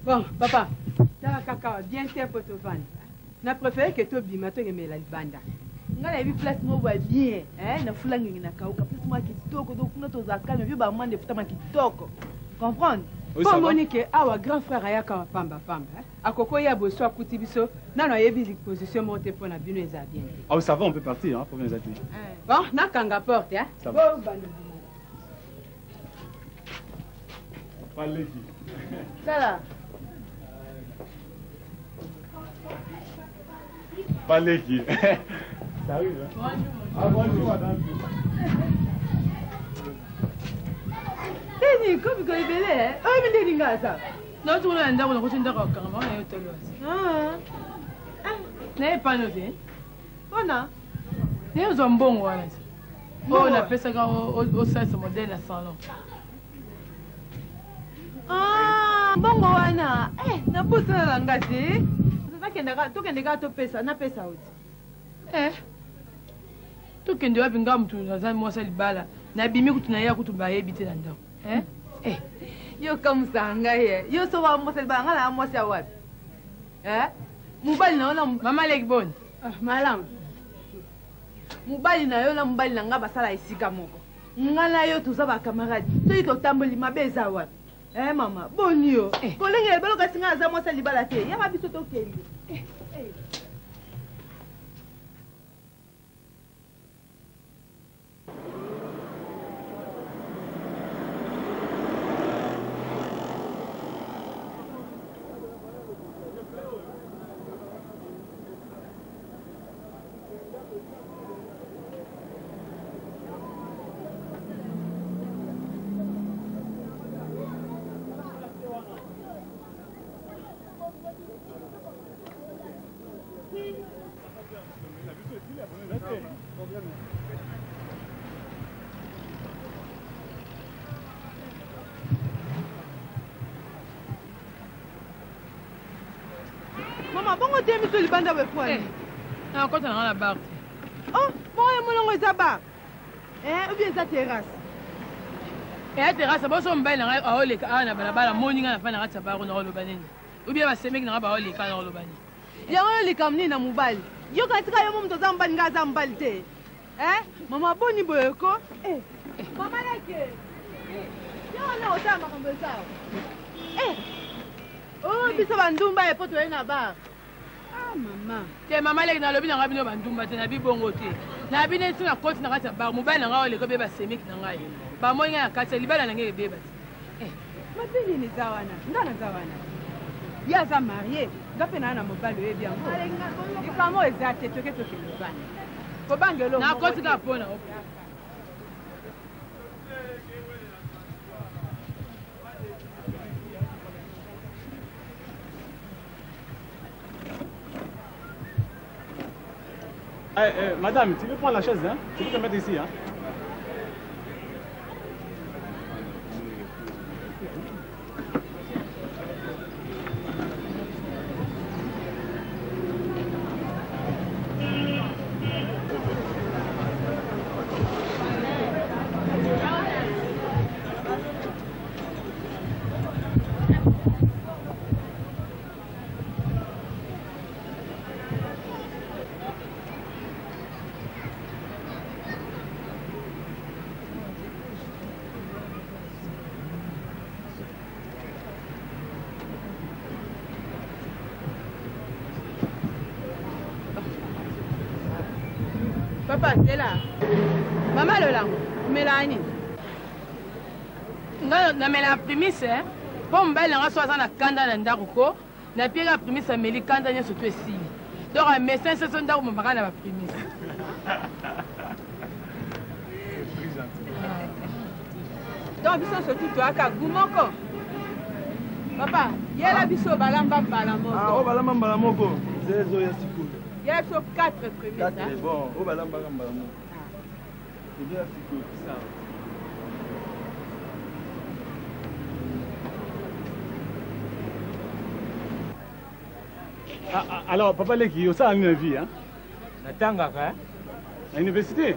Bon, papa, tala kaka, bien te pour te vendre. Na préféré que tu bima to ngeme la libanda. Ngala yebi place mo ba bien, na fulangi ngina kauka, place mo kitoko donc kuna to zakana bi ba mande futa ma kitoko. Comprendre? Pour Monique, awa grand frère ayaka pamba pamba. Akoko ya boso akuti biso, na no yebi position monter pour na bino eza bien. Ah, ça va, on peut partir, hein, pour les ateliers. Bon, na kanga porte, hein. Ça va. Bon, ça là. Paleki. Ça arrive, hein? Ah, bonjour, madame. Teni, comme vous avez belé, hein? Oh, mais les gars, ça. Non, tu n'as pas de routine d'accord, on a eu tout le n'est pas noté. On a. Nous sommes bons, voilà. Oh, la peste au sein de modèle à salon. Ah, bon, wana. Na pousse la ngati. Tokendeka topesa na pesa uti tokende wapi nga mutu naza mwasa libala nabimi kutu na ya kutu bayebi te na ndako yo kamusanga ye yo so wa mwasa libala nga na mwasa wapi mobali na yo na mama leki boni malamu mobali na yo na mobali na nga basala esika moko nga na yo toza bakamaradi soki totamboli mabe eza wapi mama boni yo kolengela balokasi nga aza mwasa libala te yaka biso tokende Maman, bongo te miso libanda we fwani. Na kota na bar. Oh, bongo molongo eza bar. Ou bien eza terrasse. Terrasse boso mbele na aoleka ana balabala moninga na fana kati bar na olobaneni. Ou bien basemeki na ba oleka na olobani. Yango likamni na mobali. Yo katika yo mtu za mbali ngaza mbali te. Mama boni boyeko. Mama leke. Yo na otama kambo sawa. Oh, bisa bandumba e poto ena bar. Ah mama. Te mama leki na lobi na ngabino bandumba te na bibongo te. Na bine tuna koti na kati bar mobali na ngao leko beba semeki na ngai. Ba moninga ya kati libala na ngeke beba. Mapeni ni zawana. Ndana zawana. Ya za marié. Ngape na mobali we biango. Ikamo ezate toke bana. Ko bangelo. Na koti ka pona. Madame, tu veux prendre la chaise, hein? Tu peux te mettre ici, hein? Papa, t'es là. Maman, le là. Mais là, na mela la prémisse, hein. Pour me la race na kanda na ndaruko, na pire la prémisse à meli kanda nya surtout ici. Donc un médecin se sont ndaru me baka na la prémisse. Donc biso surtout toi ka gumoko. Papa, yela biso balamba balamoko. Ah, oh balamba balamoko. Zezo ya siku. Il y a 4 prémices. 4, bon, au balamba balamoko. C'est bien siku, ça. Alors, papa Leki, ça a une vie, hein? Natangaka, hein? À l'université?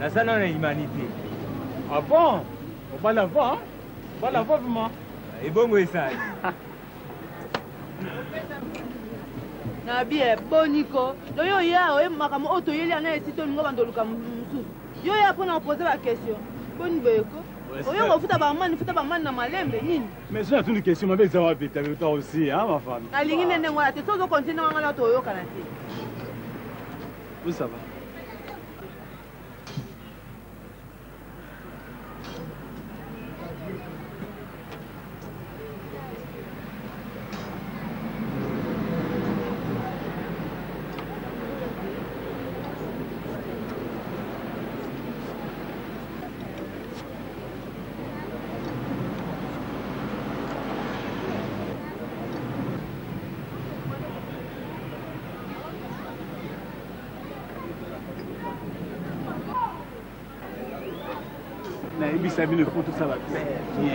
Dans ça, non, humanité. Ah bon? On va la voir, hein? On va la voir vraiment. Et bon, oui, ça. Na bien, boniko. Donc, yo ya, oye, makamo, oto, yeli, ane, sito, ngo, bandoluka, musu. Yo ya, pour nous poser la question. Boni, beko. Oye, on futa ba man na malembe, nini? Mais c'est une question, mais ça va péter avec toi aussi, hein, ma femme? Alingi nene, ngwa, te tozo continue, ngala, to, yo, kanate. Où ça va? Ça vient de fond, tout ça va bien.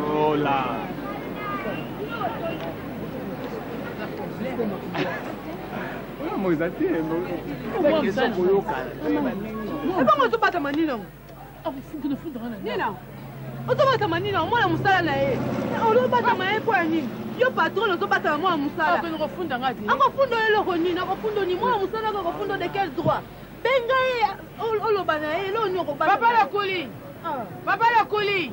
Oh là. Moi, ils attendent. Comment tu battes manino? Nina. Otomata manino, moi la musala na ye. Olo bata ma e kwa nini? Yo patron oto bata moi musala. Ko ngofunda ngati. Akofundo eloko nini? Akofundo ni moi musala ko kofundo de quel droit? Benga ye olo bana ye lo nyoko bata. Papa la kuli. Papa la kuli.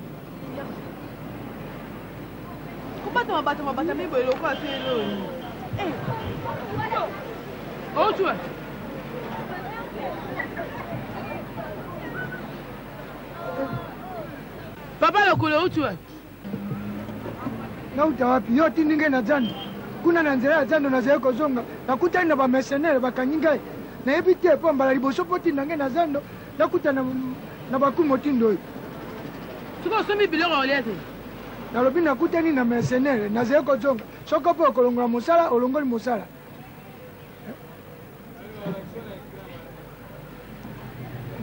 Kubata mabata mibo eloko atelo ni. Eh. Oh tu. Papa la kuli utu. Na utawapi yote ninge na jando. Kuna na nzela jando na zeko kozonga. Nakuta na ba mercenaire bakanyinga. Na ebite po mbala liboso poti nange na jando. Nakuta na bakumo tindo. Tuko somi biloko olete. Na lobi nakuta ni na mercenaire na zeko kozonga. Soko po kolongola musala olongoli musala.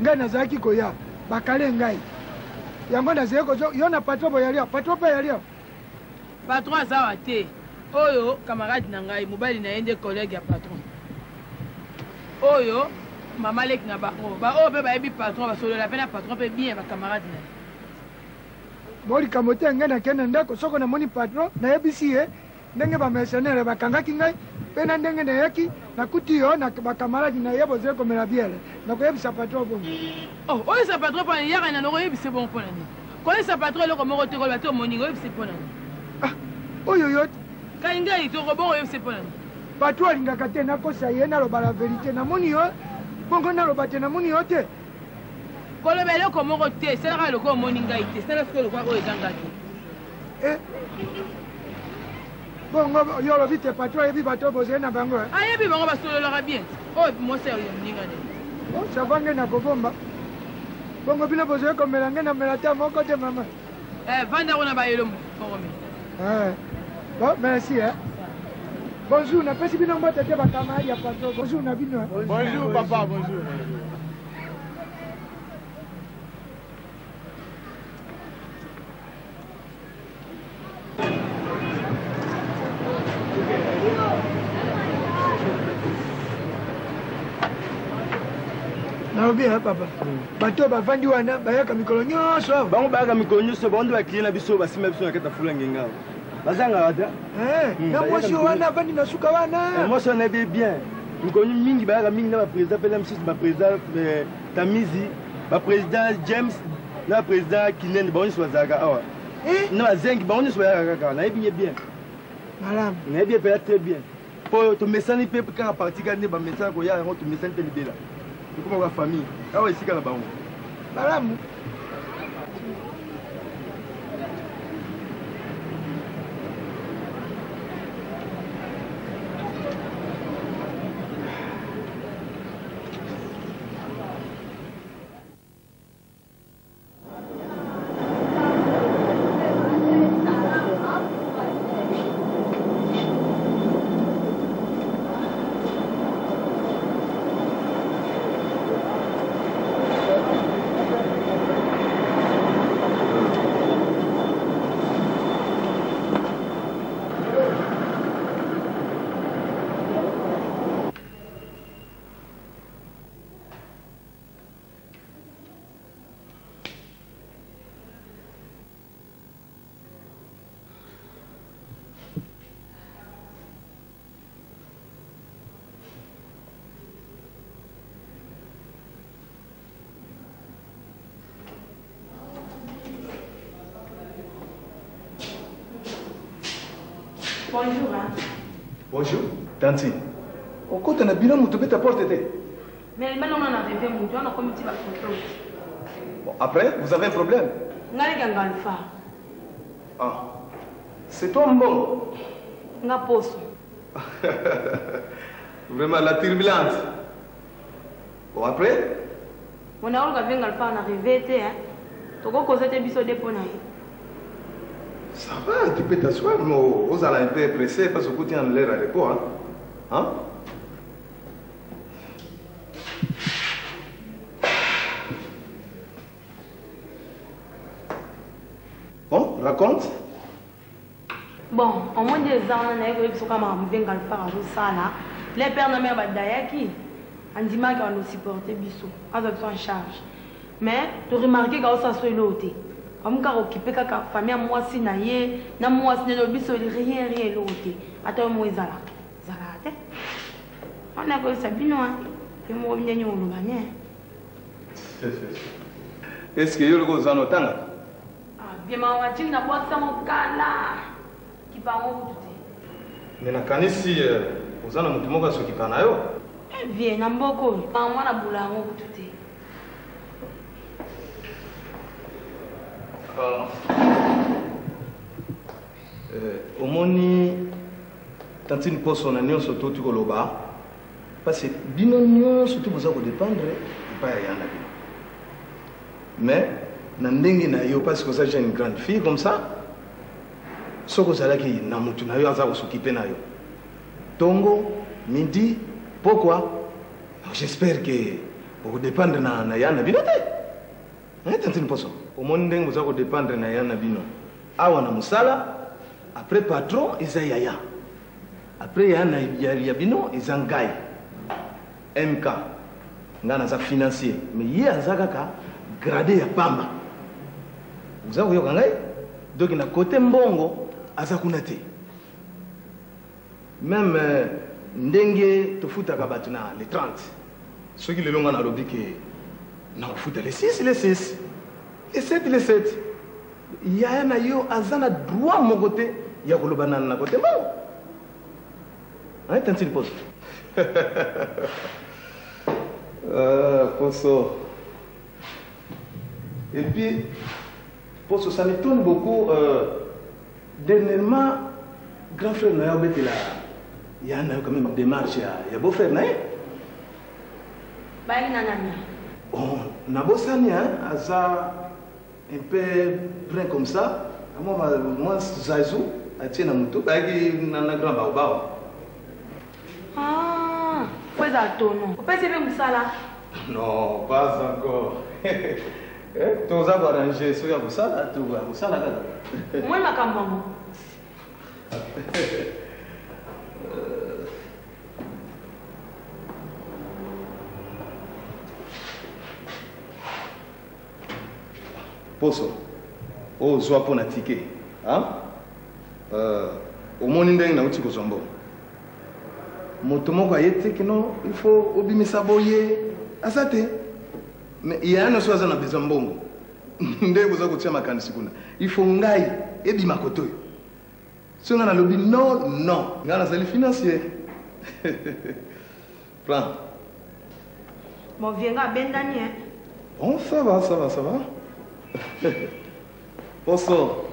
Ngai nazaki koya bakale ngai. Yango na zeko kozonga yo na patron bo yali patron. Patron azawa te. Oyo camarade na ngai mobali na yende collègue ya patron. Oyo mama leki na bango. Ba oyo pe ba yebi patron ba solo la pena patron pe bien ba camarade na. Boli kamote ngai na kena ndako soko na moni patron na yebisi ye ndenge ba mercenaire bakangaki ngai pe na ndenge na yaki na kuti yo na ba camarade na yebo zeko mela biele na ko yebisa patron bon. Oh, oyo sa patron pa yaka na no yebise bon pona ni. Ko sa patron loko moko te ko ba to moningo yebise pona ni. Oyo yo kainga ito ko bon yebise pona ni. Patron alingaka te nakosa ye naloba la vérité namoni yo bongo naloba te namoni yo te koloba eloko moko te esalaka eloko omoni ngai te esala soki eloko oyo ezanga te bongo yo olobi te patron ayebi bato bozali na bango ayebi bango basololaka bien oyo mosa oyo moninga ne sava ngai nakobomba bongo bino bozali komela ngai namela te moko te mama vanda kuna bayelo moko me bon merci Bonjour, na pesi bino mbote te bakamari ya patron. Bonjour na bino. Bonjour papa, bonjour. Naobi hein papa. Bato bavandi wana bayaka mikolo nyonso awa. Bango bayaka mikolo nyonso bango bakili na biso basimba biso na kata fula ngenga. Bazanga wata. Na mwasi wana bandi na suka wana. Mwasi wana bien. Mikolo mingi bayaka mingi na ba président pela msisi ba président Tamizi, ba président James na président Kinene bango nyonso bazaka awa. Na bazengi bango nyonso bayaka kaka na yebi bien. Malam. Na yebi pe très bien. Po to mesani pe ka parti ka ne ba mesani ko ya ngo to mesani te libela. Comment la famille? Ah ouais, ici qu'à la banque. Madame. Bonjour. Hein. Bonjour, Tantine. Au côté de la bilan, vous devez t'apporter. Mais maintenant, on a arrivé, on a commis la photo. Bon, après, vous avez un problème? On a les gars. Ah, c'est toi, bon? On a poste. Vraiment, la turbulence. Bon, après? On a regardé on a arrivé, hein. Tu as causé tes bisous de ponaï. Ça va, tu peux t'asseoir, mais vous allez un peu pressé parce que vous êtes en l'air à l'époque. Hein? Bon, raconte. Bon, au moins des ans, on a eu les pères de mère Badayaki, on dit qu'on nous supporter bisous, on a besoin en charge. Mais tu remarques que ça soit l'autre. Comme quand on occupe la famille, moi si naïe, na moi si ne biso rien l'autre. Attends moi zala, zala on a que ça binois, et moi bien nous le gagner. Est-ce que vous avez un autant? Ah bien ma voiture na boîte ça mon cala, qui part en route. Mais na kanisi vous avez un automobile qui part na yo? Eh bien na mboko, quand moi na boula en route. Omoni tantine poso na nyonso to tukoloba parce que bino nyonso to boza ko dépendre pas ya yana bino mais na ndenge na yo parce que ça j'ai une grande fille comme ça soko zalaki na mutu na yo aza ko s'occuper na yo tongo midi pourquoi j'espère que vous dépendre na yana bino te tantine poso omoni ndenge boza ko dépendre na yana bino awa na musala. Après patron, ils ont yaya. Après, il y a bino, ils ont gaï. MK. Nous avons un financier. Mais il y a un gradé à Bamba. Vous avez vu donc, il y a côté Mbongo, Azakunate. Même Ndenge, tu fous à Kabatuna, les 30. Ceux qui le longs à l'objet, non, fout les 6, les 6. Les 7, les 7. Il y a un ayo, Azana droit mon côté. Il y a un banane à côté. Bon. Hein, t'as une pause. Poso. Et puis, Poso, ça m'étonne beaucoup. Dernièrement, grand frère Noya était là. Il y a quand même des démarches. Il y a beau frère Noya. Oh, Nabosani, hein, Aza, un peu près comme ça. Moi, Zazou. Atie na mutu bagi na grand baobao à ton nom. Au fait, c'est bien ça là. Non, pas encore. Tu as arrangé ce que ça là, tu vas ça là. Moi, ma campagne. Poso, oh, soit pour un ticket, hein? Au monde indien na uti kozombo. Motomo kwa yete kino, il faut obimisa boye, asate. Mais il y a un soir na besombongo. Ndé vous avez kutia makanisi kuna. Il faut ngai ebi makoto. Si on a lobby non, non, ngana c'est le financier. Prends. Bon, viens à Ben Daniel. Bon, ça va, ça va, ça va. Posso.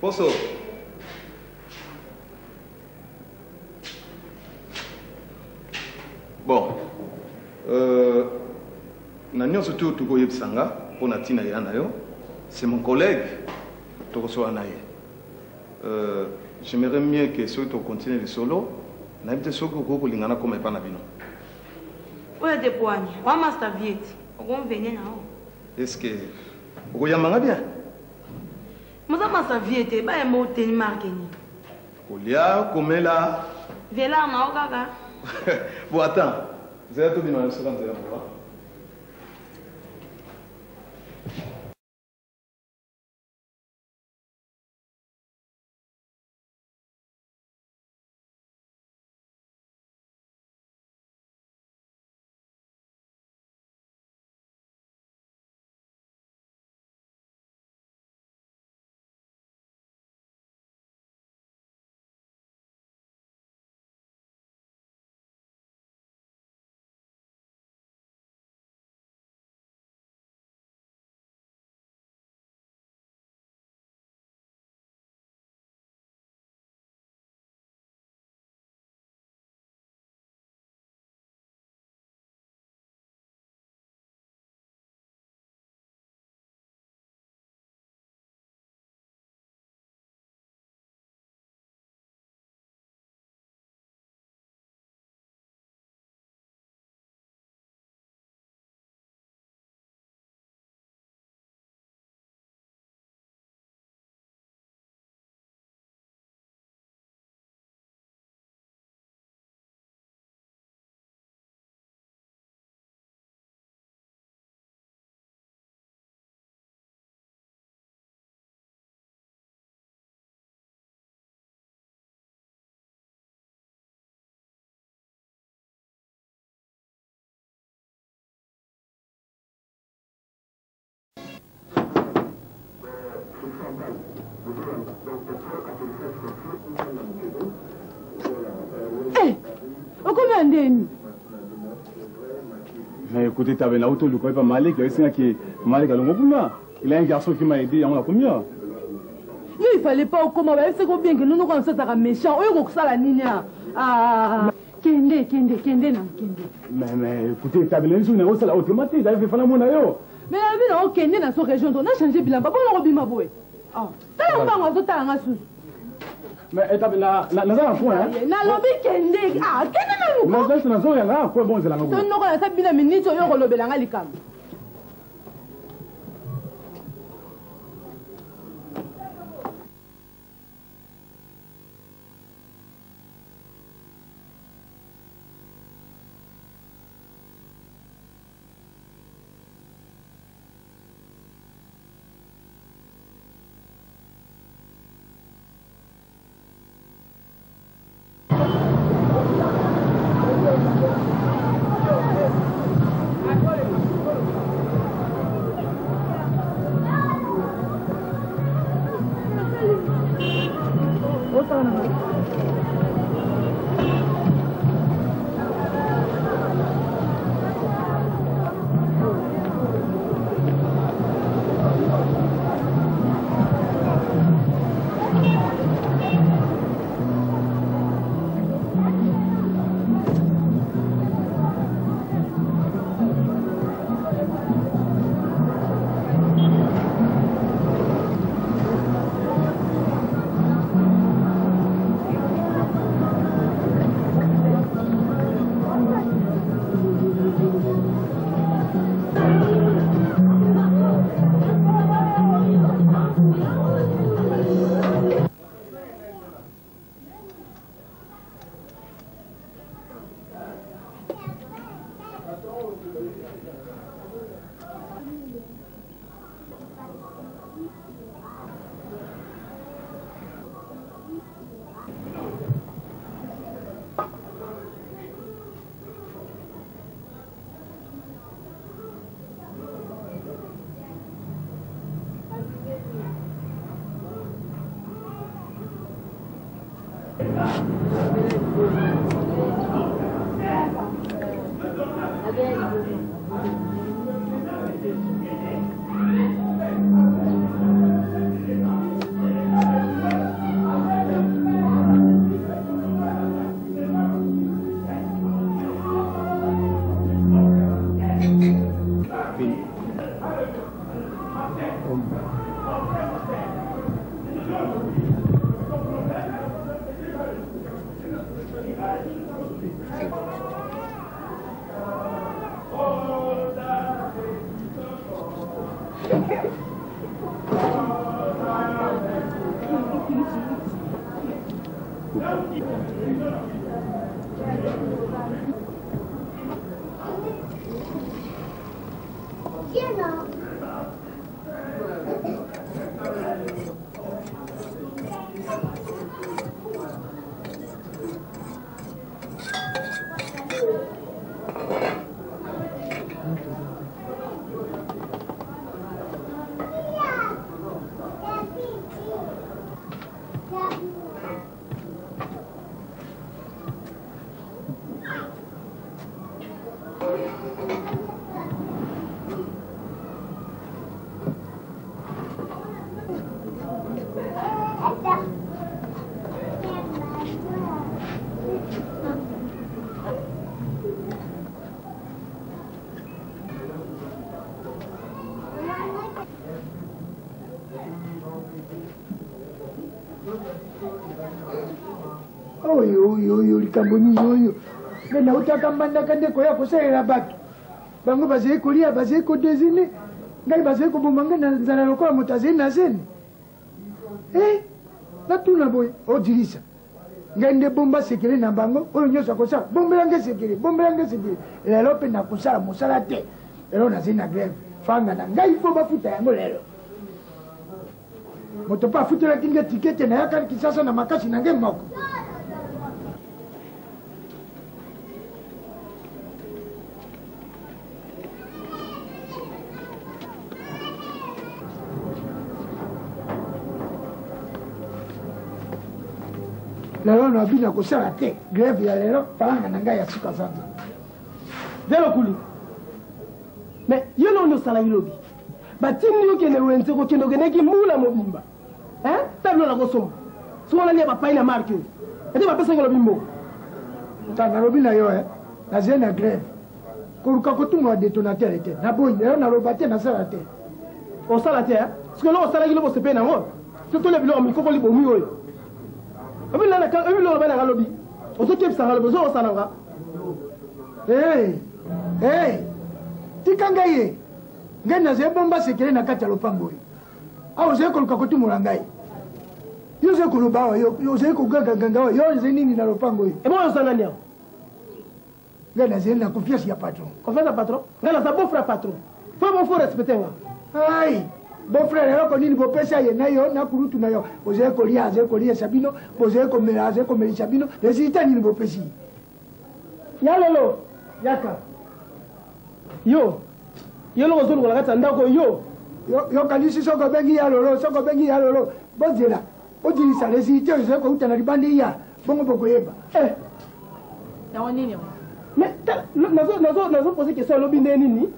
Posso. Bon. Nanyo surtout tuko yebsanga pona tina yana yo. C'est mon collègue. Toko anaye. J'aimerais mieux que ceux qui continuent le solo, n'habite ceux qui ont lingana comme pas nabino. Où est tes poignes? Où est master Viet? On venir là. Est-ce que vous yamanga bien? Moi ça master Viet, bah il m'a tenu marqué ni. Olia comme là. Viens là ma ogaga. Bon attends, vous avez tout dit dans le restaurant de la. Mais écoutez, tu avais là où tu ne connais pas Malik, Malik il a un garçon qui m'a aidé, on a combien? Il fallait pas comment c'est bien que nous nous commençons à méchant. Oui, ça la nina. Ah, Kende. Mais écoutez, tu avais là une c'est automatique, il avait fait la monnaie. Mais la vie, Kende dans son région, on a changé bilan. Pas pour le ma boue. Ah, t'as un banc, t'as un sous. Mais tu avais là, un point, hein? Na lobby Kende. Ah, Kende na nous. Mais c'est une zone, là, quoi bon, c'est la maison. Tu n'auras pas bien minute, tu auras le belanga likam. oyo likambo nini oyo nde nautaka mbandaka ndeko ya kosalela bato bango bazali kolia bazali kodesine ngai bazali koboma ngai na nzala lokola moto azali na zene natuna boye odilisa ngai nde bomba sekele na bango oyo nyonso akosala bombela ngai sekele lelo mpe nakosala mosala te lelo nazali na grève fanga na ngai fo bafuta yango lelo moto mpe afutelaki ngai tikete nayakali kisasa na makasi na ngai moko lelo nabina kosala te grève ya lelo palanga na ngai ya suka sanza velo kuli me yo nono osalaki lobi batindi okende wenze kokende okendeki mbula mobimba tabilo na kosomba soki nani ya bapai na marke oyo ete bapesaki lobi moko ta nalobi na yo nazali na grève koluka kotunga wa détonateur ete naboyi lelo naloba te nasala te osala te soki eloko osalaki lobo sepe nango totole biloko mikokoli bomwi oyo ebiloko bananga lobi ozokebisanga lobi ozokosalanga tika ngai ye ngai nazali bomba sekele na kati ya lopango oyo awa ozali koluka kotumula ngai yo ozali koloba awa yo ozali kogagaganga awa yo ozali nini na lopango oyo eboyo ozangani awa ngai nazali na confiance ya patron confiance ya patron ngai naza bofrère patron fo respecte nga ai bofrère eloko nini bopesa ye na yo na kulutu na yo ozali kolia azali koliesa bino bozali komela azali komelisa bino resultat nini bopesi ya lelo yaka yo loko ozolukola kati ya ndako yo kanisi soko bengi ya lolo bozela odilisa resultat ozali kouta na libandi ya bongo bokoyeba yango nini nazopose question elobi nde nini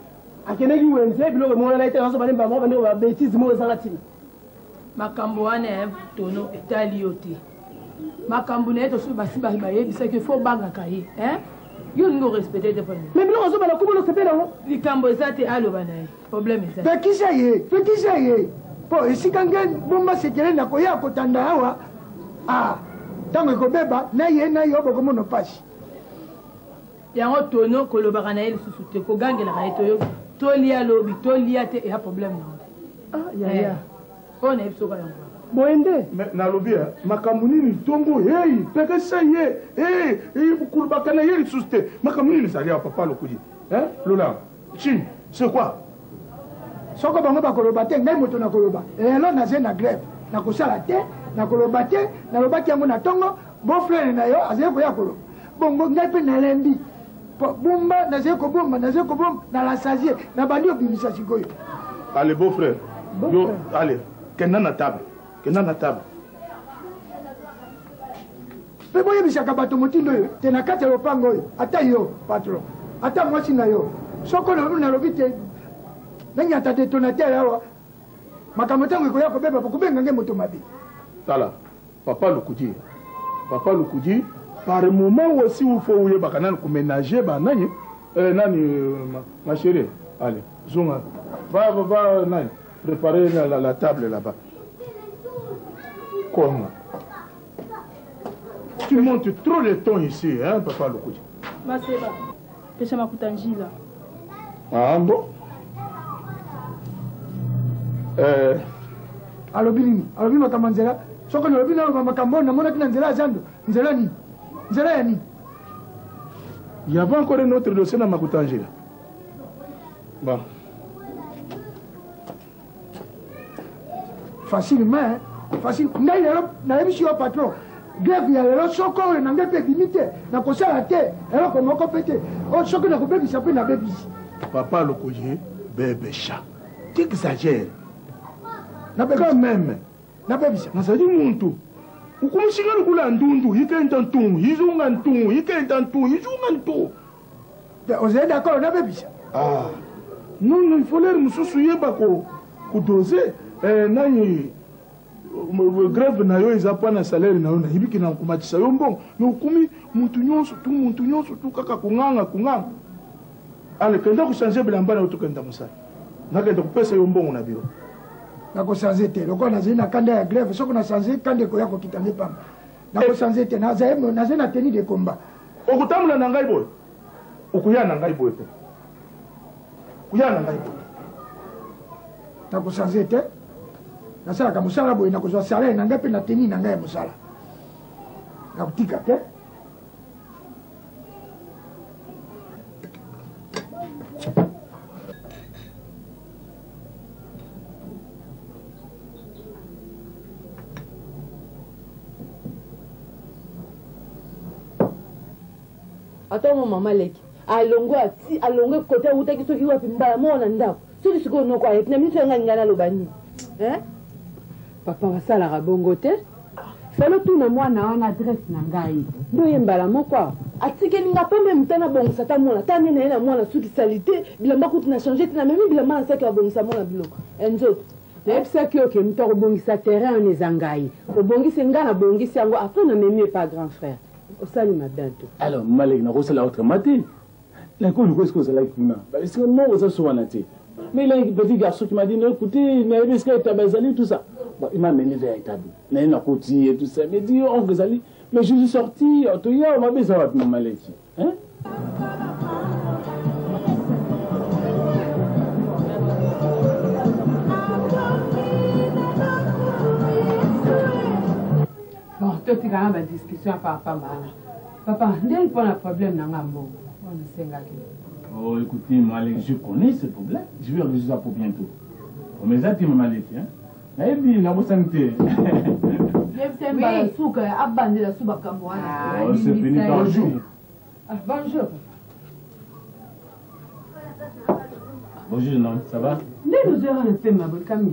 akendeki wenze biloko emonana ete nazoba nde bango bandeko babétise moko ezanga ntina makambo wana ya tono etali yo te makambo na ye tosoki basi bayebisaki fo obangaka ye yo ningi orespecte te pone me biloko azobana kumona osepe nango likambo eza te aloba na ye problème eza pekisa ye mpo esika nge bomba sekele na koya kotanda awa ntango ekobeba na ye bokomona pasi yango tono kolobaka na ye lisusu te kogangelaka ye toyo tolia lobi tolia te eya problème nango oyo na ye bisoka yango boyende nalobi makambo nini ntongo pekisa ye kolobaka na ye lisusu te makambo nini ezali ya papa lokudi lola chine c'est quoi soko bango bakoloba te ngai moto nakoloba lelo nazali na grève nakosala te nakoloba te nalobaki yango na ntongo bofrère na yo azali koya koloba bongo ngai mpe nalembi bomba nazali kobomba na lasasie na bandi obimisa sikoyo allez beau frère yo allez kenda na table mpe boyebisaka bato motindo oyo te na kati ya lopango oyo ata yo patron ata mwasi na yo soko nalobi te nanyata detonateur awa makambo ntango ekoya kobeba kobenga nge moto mabe tala papa Lukudi par moment aussi il faut uyebaka nani kuménager banani ma chérie allez zonga va nani préparer la table là-bas comment tu montes trop le ton ici hein papa Lukudi Maseba pesha makutanjila ah bon alobi makambo nzela soko nalobi naloba makambo namonaki na nzela ya zando nzela nini nzela ya nini il y avait encore un autre dossier na makutanjila bon facilement facile ngai lelo nayebisi yo patron grève ya lelo soko oyo na ngai mpe ebimi te nakosala te eloko moko mpe te oyo soki nakobebisa mpe nabebisi papa Lokoye bebesha tu exagères quand même nabebisa nazali muntu ukumushinga lukula ndundu yikenta ntungu yizunga ntungu yikenta ntungu yizunga ntungu ozali d'accord nabebisa ah non il faut l'air mususu yeba kudoze nani grève na yo eza pa na salaire na yo nayebiki na kumatisa yo mbongo me okumi muntu nyonso tu kaka kunganga ale kenda kuchange bilamba na yo tokenda mosala nakenda kupesa yo mbongo na biro nakochange te lokola nazali na kanda ya grève soki nachange kanda ekoya kokita nde pamba nakochange te nazali na teni de combat okutambola na ngai boye okuya na ngai boye te kuya na ngai boye nakochange te nasalaka mosala boye nakozwa salaire na ngai mpe na teni na ngai ya mosala nakotika te ata mo mama leki alongwe kote utaki soki wapi mbala mona ndako soki sikoyo noko ayeki na miso yanga ningana aloba nini papa basalaka bongo te felo tuna mwana wana adresse na ngai ndoye mbala moko atikeli nga mpe meme ta nabongisa ta mwana ta nene ye na mwana soki sali te bilamba kutu na change te na memi bilamba nasaki abongisa mwana biloko nzoto nayebisaki oke mutu akobongisa terrain wana eza ngai obongisi nga nabongisi yango apres na memi epa grand frère osali mabiento alors maleki nakosala autrement te nakoni koesika ozalaki kuna esika non oza so wana te mais il a un petit garçon qui m'a dit non écoutez nayebi esika etaba ezali tout ça bon il m'a mené vers établi naye nakoti et tout ça mais dit oncle ezali mais je suis sorti toya mabe eza wapi mamaleki hein bon totikanga badiscussion ya papa mbala papa ndenge mpona problème nanga mbongo wana esengaki oh écoutez Malek je connais ce problème je vais résoudre ça pour bientôt mais ça tu Malek hein nayebi nabosani te yebise mbala suka abandela su bakambo wana oh c'est fini bonjour bonjour bonjour non ça va ndenge ozwera na pema bokami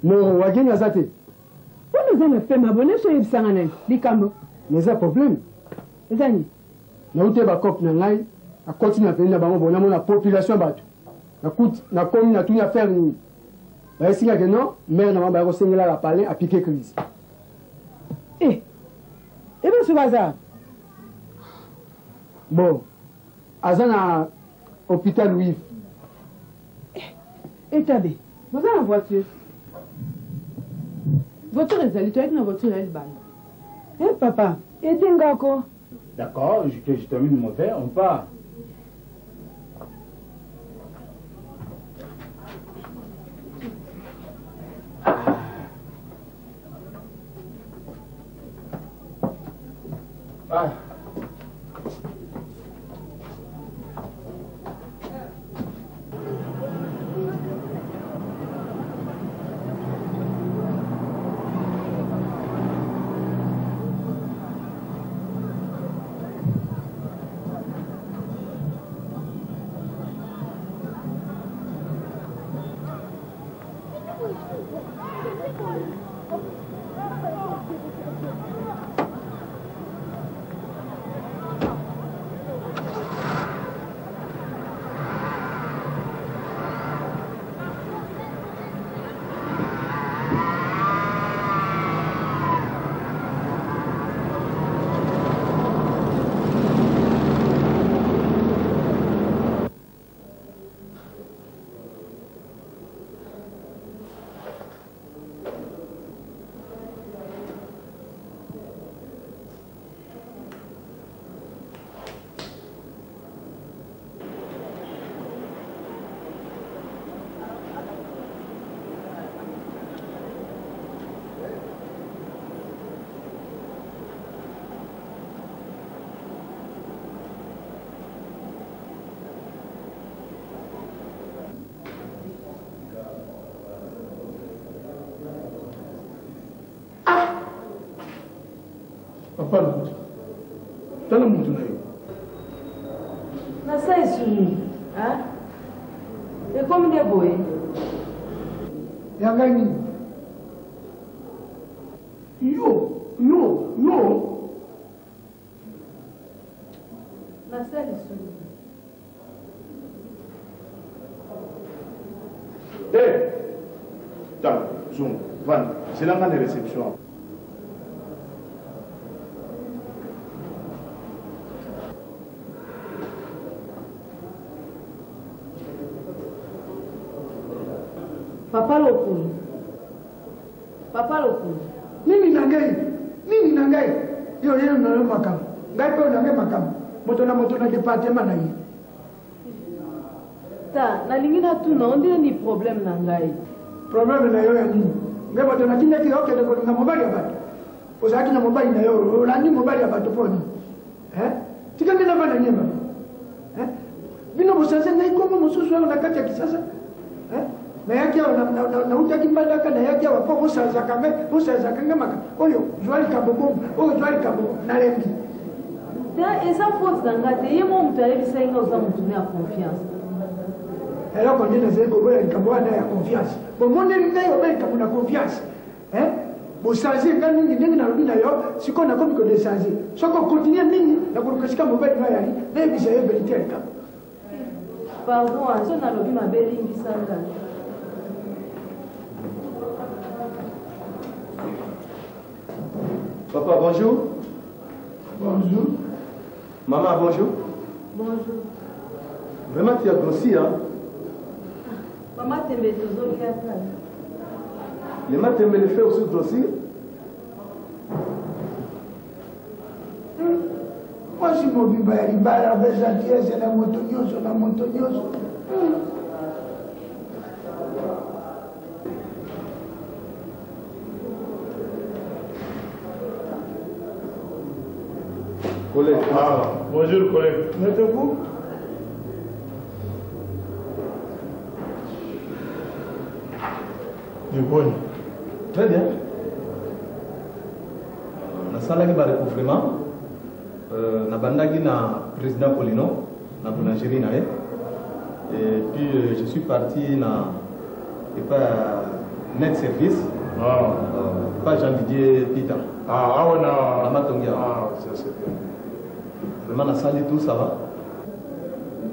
non wageni aza te wana eza na pema bo neso oyebisanga nani likambo mais eza problème eza nini nauti bacope na ngai akoti na peni na bango bona mona population bato nakomi natuni affaire nini bayesingake non maire na bango bayakosengela la palin apike crise ebe so baza bon aza na hôpital louis etabe boza na voiture voiture ezali toyaki na voiture ya libanda papa etengako d'accord je termine mon verre on part ah. Papa Lokuta. Tala mutu na yo. Nasa isuni. Hein? Et comme des boys. Yanga nini? Yo. Nasa isuni. Tala, zoom, van. C'est la grande réception. Papa Lokulu. Nini na ngai? Yo na yo makam. Ngai pe na ngai makam. Moto na département na yi. Ta, na lingina tu na ondire ni problème na ngai. Problème na yo ya nini? Ngai moto na tinda ki okende ko na mobali ya bato. Ozaki na mobali na yo, olandi mobali ya bato poni. Tika ngina bana nyema. Bino bosanze ngai komo mususu na kati ya kisasa. Na yaki na utaki mbandaka na yaki wapo kusanzaka nga maka. Oyo, Joali Kaboko, na lembi. Ta, esa faute na ngate, yemo mutale bisa inga uza mutune ya confiance. Alors qu'on dit les écoles, il y a confiance. Bon, mon ami, il y a confiance. Bon, ça, c'est quand même une d'ailleurs, ce qu'on a comme que des changés. Ce qu'on continue à mini, la politique mobile, mais il y a une vérité. Pardon, on a lobby ma belle ligne sanga. Papa, bonjour. Bonjour. Maman, bonjour. Bonjour. Vraiment, tu as grossi, hein? Maman, tu es toujours là. Les maths, tu me fait aussi grossir? Moi, je suis mobile, il va la gentillesse, la montagneuse. Collègue. Bonjour, collègue. Mettez-vous. Du bon. Très bien. Na salaki ba recouvrement na bandaki na président Polino na boulangerie na et puis je suis parti na et pas net service pas Jean Didier Pita na Matongia. Ça c'est bien. Vraiment na sali tout ça va.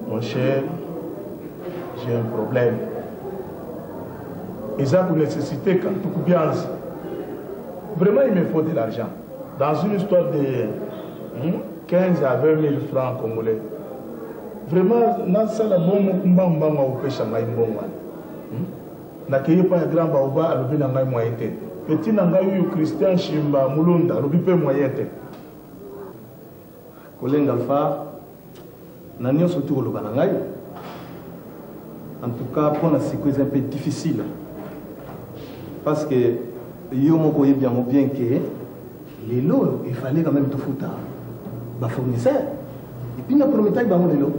Mon cher, j'ai un problème. Et ça pour nécessiter quand tout bien. Vraiment, il me faut de l'argent. Dans une histoire de 15 à 20 000 francs congolais. Vraiment, dans ça, la bonne mbamba ou pêche à mbongo. N'accueillez pas un grand baoba à l'objet d'un moyen. Petit nangayu Christian Chimba Moulunda, l'objet moyen. Collègue Alpha, n'ayons surtout le banangaï. En tout cas, pour la sécurité, c'est un peu difficile. Parce que yo moko bien que les lots, il fallait quand même tout foutre ma fournisseur. Et puis, nous promettons que nous allons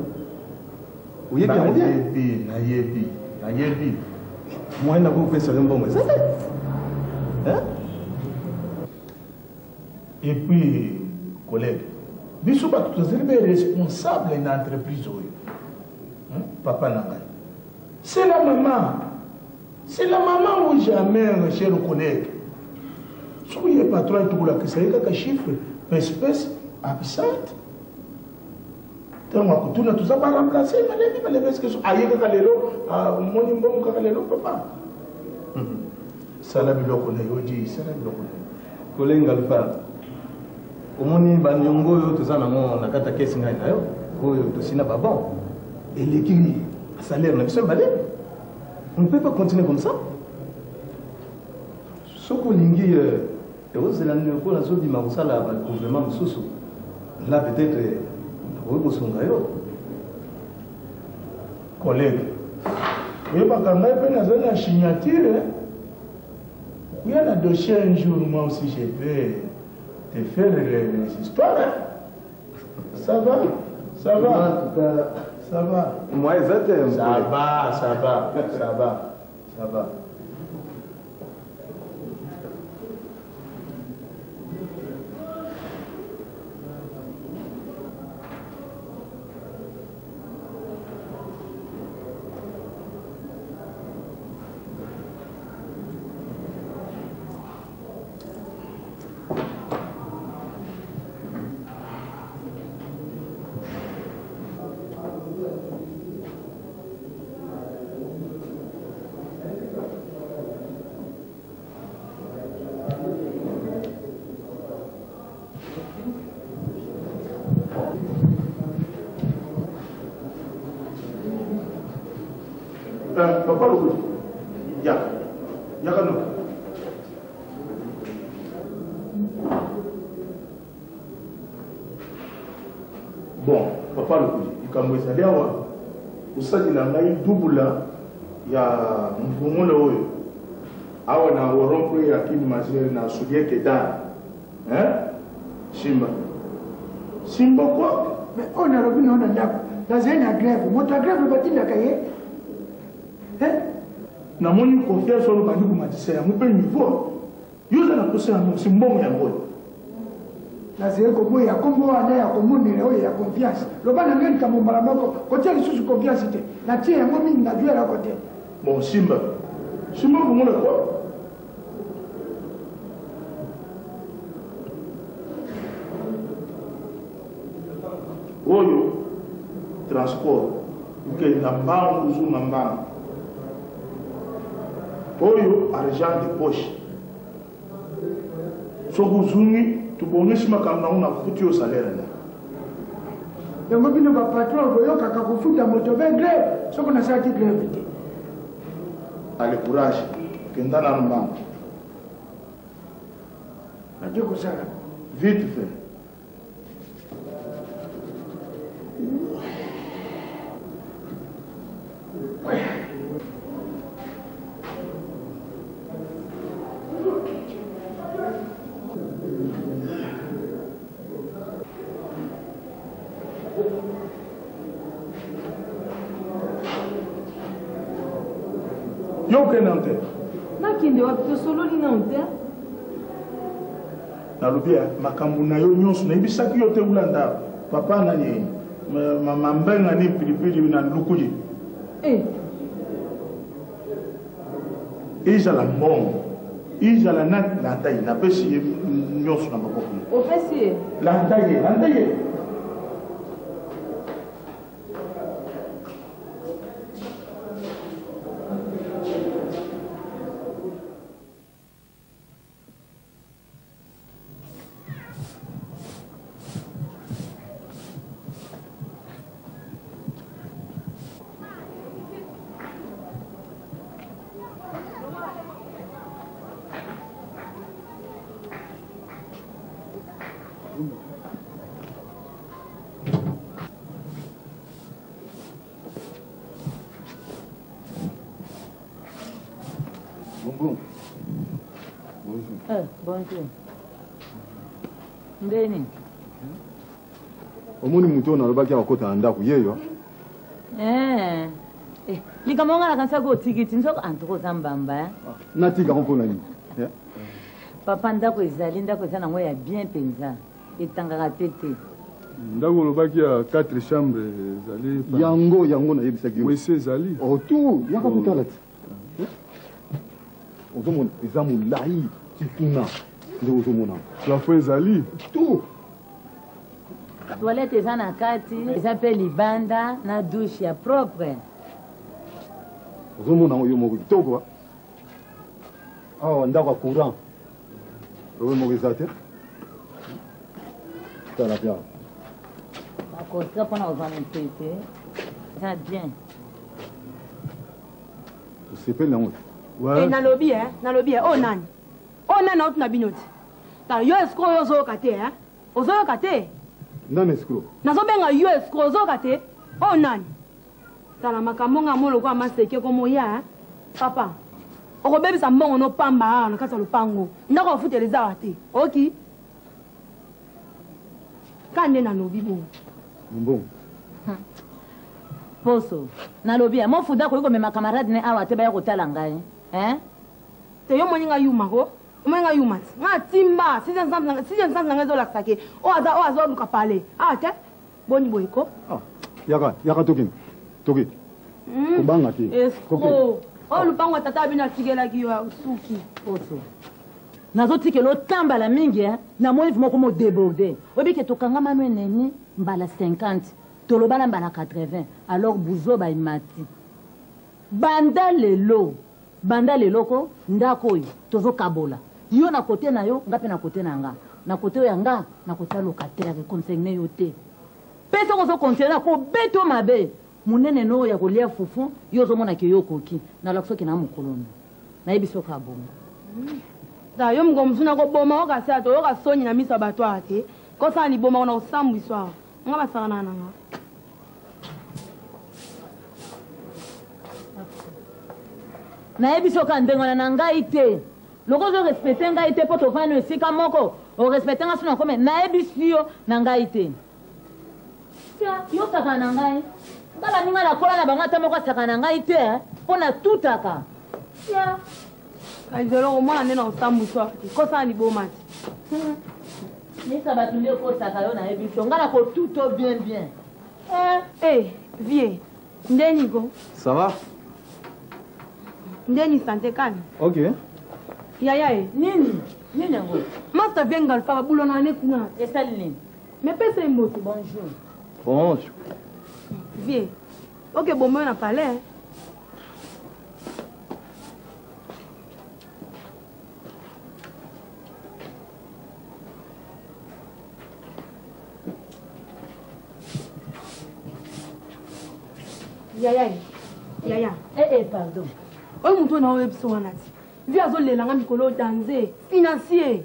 oui, bien nayebi. Moi, je n'ai pas fait un bon moment. Et puis, collègue, nous sommes responsables d'une entreprise. Papa Nangai. C'est la maman. C'est la maman ou jamais, cher collègue. Si vous êtes patron, tout le monde, c'est un chiffre, espèce absente. Tant que tout ça va remplacer, mais les que aïe kakalelo, mon bon kakalelo, papa. Ça l'a vu le connaître, ça l'a vu le connaître. Collègue Alpha, au moni banyongo, tout ça, on a kata kesi ngai na yo, tout ça n'a pas bon. Et l'équilibre, salaire, on a besoin de balai. On ne peut pas continuer comme ça. Ce qu'on lingi, c'est la nuit qu'on a sorti ma roussa là, le gouvernement sous. Là peut-être, on va son gaillot. Collègue, oui, parce que moi, je suis en signature. Il y a un dossier un jour, moi aussi, je peux te faire les histoires. Ça va? Ça va? En tout cas, ça va. Moi, exactement. Ça va. Papa Loko, ya kano. Bon, Papa Loko, ikambo ezali awa osalila ngai dubula ya mvumula oyo awa na rond-point ya Kini Mazere na Soulier Kedar. Simba quoi? Mais on a revu non ndako. Nazali na grève. Moto grève batindaka ye. Namoni confiance on bandi kumatisa ya mupe niveau. Yoza na kosa mo simbongo ya ngolo. Nazali ko boya kombo wana ya komonela oyo ya confiance. Lobana ngeni kamombala moko kotia lisusu confiance te. Na tie yango mingi na duela kote. Bon Simba komona quoi? Oyo transport ukeli na mbangu uzuma mbangu oyo argent de poche sokuzungi tubongisi makambo nango na futi yo salaire na yango bino bapatron boyokaka kofuta moto be grève soko nasalaki grève te. Ale courage kenda na mbangu nadio kosala vite fait. Yo kenante nakinde wapi tosololi na nte nalobi makambo na yo nyonso nayebisaki yo te ulanda papa nani mambenga ni pilipili na lukuli izala mbongo izala na ntai napesi ye nyonso na maboko opesi ye landa ye Bonjour. Ndeni. Omoni muto na lobaki akota na ndako yeyo. Likambo ngala kanisa ko tikiti nzoko antoko zambamba. Natika ko nani. Papa ndako ezali ndako ezana ngo ya bien penza. Etangaka tete. Ndako lobaki ya 4 chambres ezali. Yango na yebisaki. Oui, c'est ezali. Oh tout, yaka kutala. Ozomona ezamu lai tituna. Ndio ozomona. La fois ezali. Tout. Toilette eza na kati, eza pe libanda na douche ya propre. Ozomona yo moko kitoko. Ndako ya courant. Owe moko ezate. Tala bien. Akoska pona ozana tete. Ça bien. Usepele na ngoto. nalobi oh nani auti na bino ti tala yo escro oyo ozoyoka te ozoyoka te nani escro nazobenga yo escro ozoyoka te oh nani tala makambo nga moloko ya maseke komoya papa okobebisa mbongo nopamba awa na kati ya lopango ndako ofutela ezawa te oki ka nde nalobi bongo mbongo poso nalobi mofuda koyi komema camarade ne awa te baya kotala ngai te yo moni nga yuma ko omoni nga yuma ti nga timba 600 na ngai ezolakisa ke oyo azoluka pale awa te boni boye ko yaka toki kobanga te escro oyo lupango ya tata bino atikelaki yo suki poso nazotikela otambala mingi namoni moko modeborde oyebike tokanga mano eneni mbala 50 tolobana mbala 80 alors buzo baimati banda lelo ko ndako oyo tozokabola yo na kote na yo nga mpe na kote na nga na kote oyo ya nga na kote ya locataire consigne yo te pesa ko so continuer ko beto mabe munene no ya kolia fufu yo zo mona ke yo koki na lakso ke na mukolona na yebiso ka bongo da yo mngomzuna ko boma o ka sa to yo ka sonyi na misa bato ate ko sa ni boma na osambu iswa ngaba sana nanga na yebiso ka ndengona na ngai te loko zo respecter ngai te poto fano esika moko o respecter nga suna kome na yebisio na ngai te tia yo saka na ngai bala ninga na kola na bango ata moko saka na ngai te mpona tutaka tia aizolo omwana nde na osambu iswa ko sa ni boma te misa bato nde okosaka yo na yebisio nga na kotuto bien bien vie ndeni ko Ça va? ndeni sante kani Ok. yaya nini yango master bengal fa babulo na ne kuna esali nini me pesa imbosi bonjour Bonjour. vie ok bomo na palais yaya pardon oyo moto na oyo biso wana ti vi azolelanga mikolo danse financier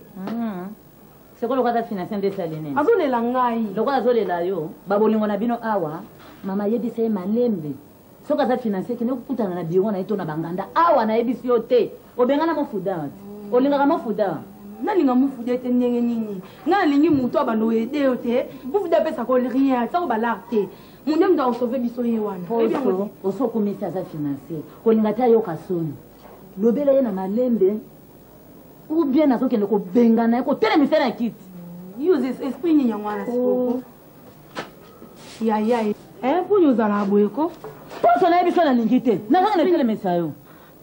seko lokola financier nde esali nini azolela ngai lokola azolela yo babolingo na bino awa mama ayebisa ye malembe soki aza financier kende kokutana na biro na ye to na banganda awa nayebisi yo te obengana mofuda wati olingaka mofuda nalinga mofuda ete ndenge nini ngai nalingi moto abanda oyede yo te mofuda apesaka rien sako balare te munde mutu akosauve biso ye wana osokumisi aza financier kolinga te ayoka soni lobela ye na malembe ou bien azokende kobengana ye kotelemisa na kiti use esprit nini yango wana sikoko yaya mponi ozala boyeko poso nayebi so nalingi te nazonga netelemisa yo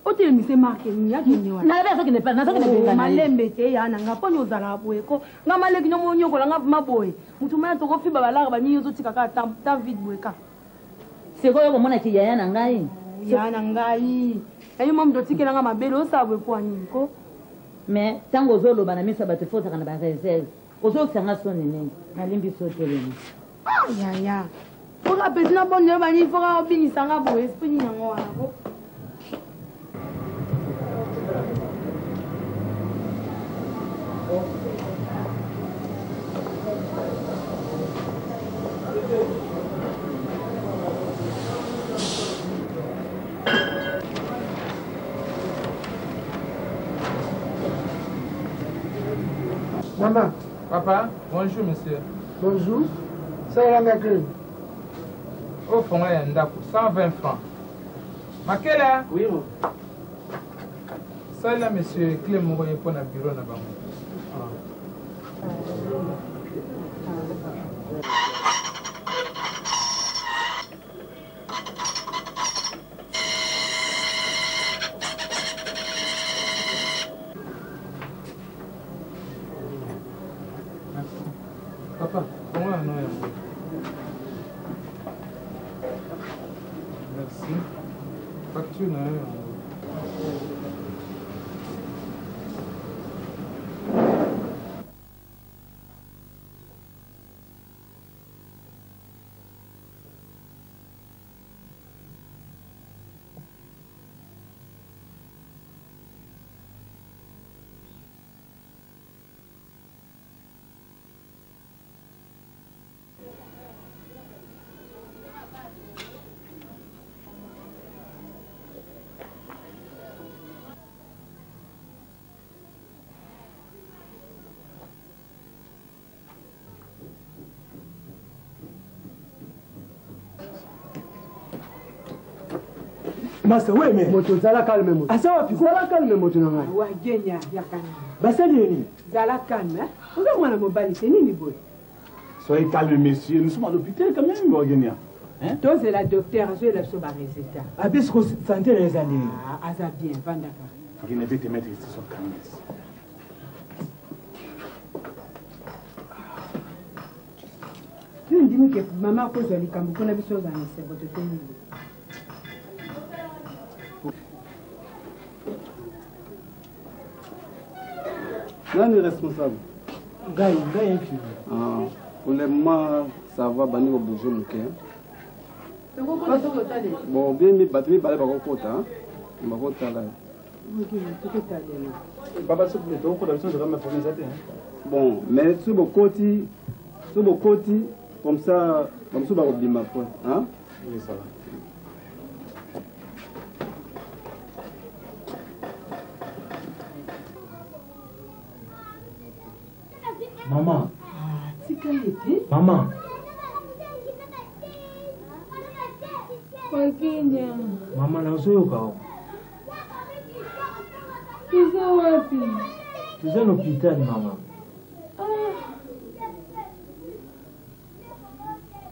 otelemise marke nini akende wana malembe te ya nanga mponi ozala boyeko nga maleki nyomonyokola nga maboye mutu maya tokofiba balaka banini ozotika kaka ta vide boyeka sikoyo komonaki yaya na ngai yaya na ngai ayo ma mutu otikelanga mabele osala boye po anini ko mais ntango ozoloba na miso bato efosaka na bareserve ozokisanga so nini nalimbi so telemi yaya foka pesi na boni yo banini foka obinisanga boye esprit nini yango wana ko Maman. Papa, bonjour monsieur. Bonjour. Ça est la clé. Au fond, il y a un dako, 120 francs. Makela? Oui, mon. Ça là, monsieur, clé mon voyez pour le bureau là-bas. Papa, comment on a merci. Facture, Master, oui, mais. Moto, zala calme, moto. Ah, ça va, puis zala calme, moto, non, non. Ouais, Genya, yakana. Bah, c'est lui. Zala calme, hein. Vous avez mon mobile, c'est nini, boy. Soyez calme, messieurs. Nous sommes à l'hôpital quand même, Borgenia. Hein? Toi, c'est la docteur, je vais la sauver résultat. Ah, parce que santé les années. Ah, ça bien, Vandaka. Je ne vais te mettre ici sur le calme. Tu me dis que maman cause de l'icambo, qu'on a vu ça dans les cerveaux de tenue. Nani est responsable? Gaï, Ah, pour le moment, Ça va, bani va bouger mon cœur. Bon, bien, mais batterie, balai, va côté, hein. Va côté là. Papa, s'il vous plaît, tu as de me faire ça. Bon, mais sur mon côté, comme ça, va oublier ma foi, hein. Oui, ça va. Maman. Maman. Mama nazoyoka o. Tuza wapi? Tuza l'hôpital mama.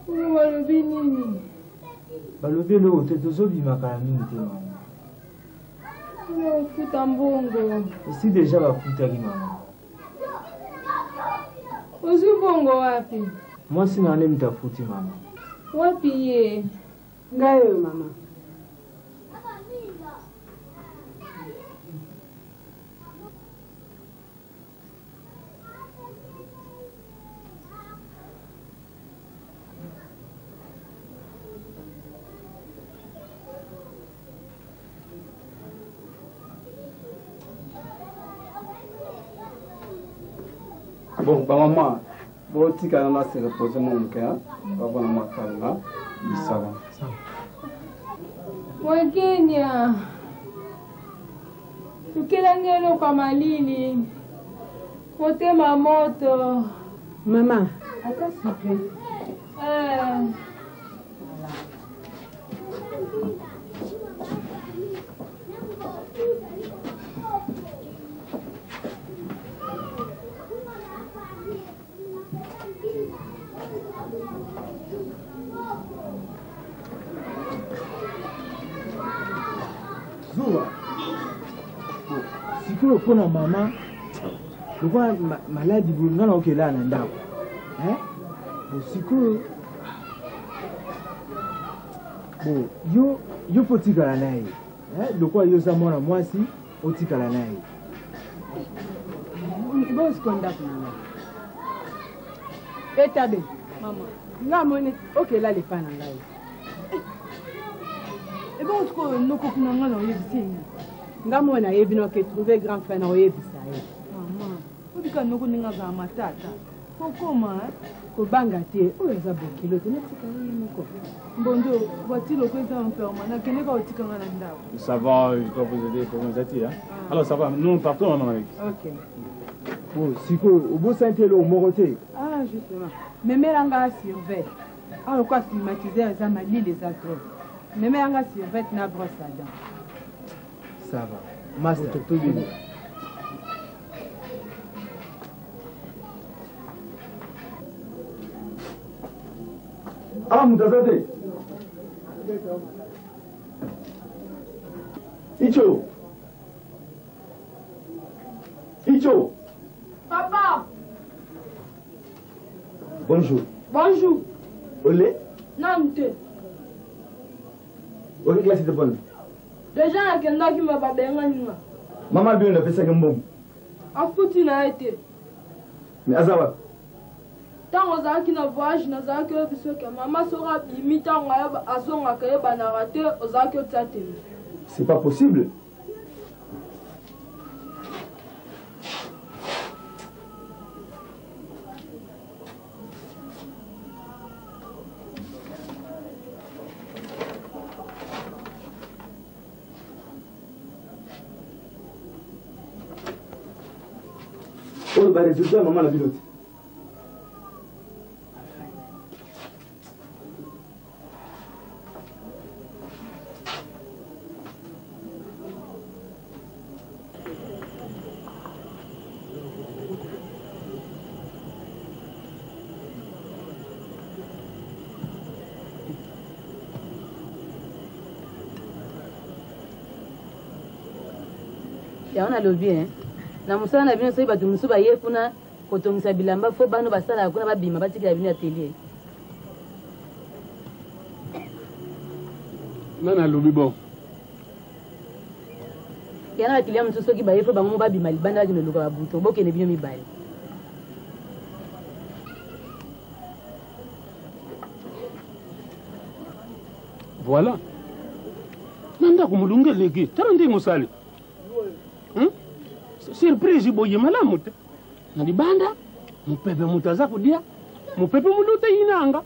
Balobi nini? Balobi lelo te tozobimaka ya mingi te mama. Futa mbongo. Esi deja bafutaki mama. Ozwi bongo wapi? Mwasi na ane mtafuti mama. Wapi ye? Ngayo mama. Bon, maman, si tu as se reposer mon cœur, va voir ma calme, ça va. Wakenya. Tukilangelo kwa malili. Motema moto. Mama, ata sipe. Zuwa. Sikoyo pona mama. Lokwa maladi bulunga na okela na ndako. Sikoyo. Bon, yo potikala naye. Lokwa yo za mwana mwasi otikala naye. Bo sikonda kuna. Etabe, mama. Nga mone okela le pana ngai. Et bon, tu connais nos copains dans le lycée. Nga mona yebi no ke trouver grand frère na oyebisa ye. Maman, odika noko ninga za matata. Kokoma, ko banga te, oyo za bokilo te natika ye moko. Mbondo, voici le président enfermé. Na kene ka otika ngana ndao. Ça va, je dois vous aider pour vous aider, hein. Alors ça va, nous partons maman avec. OK. Bon, sikoyo obosantelo omorote. Ah, justement. Memelanga surveille. Alors quoi climatiser za mali les atros. Memelanga surveille na brosse à dents. Ça va. Master, tout bien. Ah, mutazade. Icho. Papa. Bonjour. Bonjour. Olé. Nante. Quelle classe de bonne? Déjà la kenda qui m'a pas bien. Maman bien fait ça comme bon. En foutu na été. Mais azawa. Tant aux aki na voyage na zaki biso que maman sera imita ngaya azonga kaye banarate aux aki tsatemi. C'est pas possible. Oh, bah, résultat, maman la pilote. Ya on a lobby hein. Na musala na bino so ba tumusu ba ye kuna kotongisa bilamba fo bano basala kuna ba bima batika bino atelier. Nana lobby bon. Ya na atelier musu soki ba ye fo bango ba bima libanda bino luka babuto boke ne bino mibali. Voilà. Nanda kumulungeleki. Tara ndingo sali. Surprise boye malamu te. Nalibanda mupepe mutaza kudia. Mupepe mulute inanga.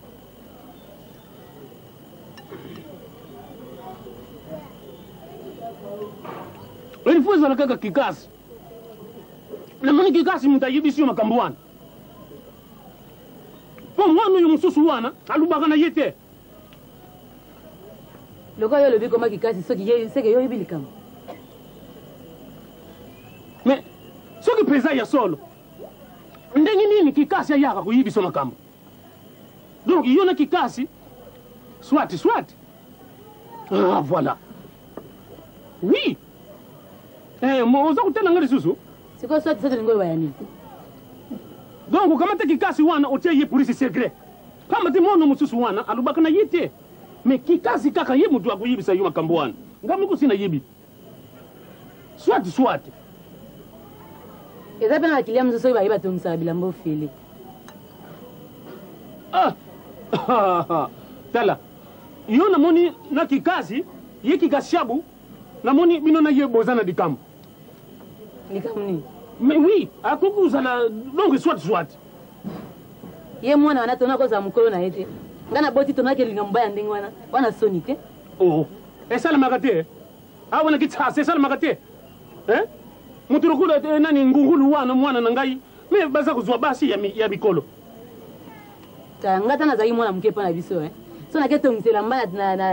Elifuza nakaka kikasi. Namani kikasi mutayibisi makambuana. Po mwana yu mususu wana alubaka na yete. Loko yo lobi koma kikasi soki ye seke yo ibilika. Mais soki pesa ya solo. Ndengi nini kikasi ya yaka kuyibiso makambo. Donc yona kikasi soit. Ah voilà. Oui. Mo oza kutela ngari susu. Siko soit ngoi bayani. Donc kama te kikasi wana otie ye polisi secret. Kama te mono mususu wana alubaka na yete. Mais kikasi kaka ye mutu akuyibisa yuma kambuana. Ngamu kusina yebi. Soit. Eza pena akilia mzuso iba iba tungisa bilambo fili. Tala. Yo na moni na kikasi, ye kikashabu, na moni bino na ye bozana dikamu. Dikamu ni? Mais oui, akukuza na donc soit. Ye mwana wana tona koza mukolo na yete. Ngana boti tona ke linga mbaya ndingi wana soni te. Oh. Esala magate. Wana kitasa esala magate. Muturukula nani ngungulu wana mwana nangai. Me baza kuzwa basi ya bikolo. Ngata na zaki mwana mke pana biso So na keto mtela mbaya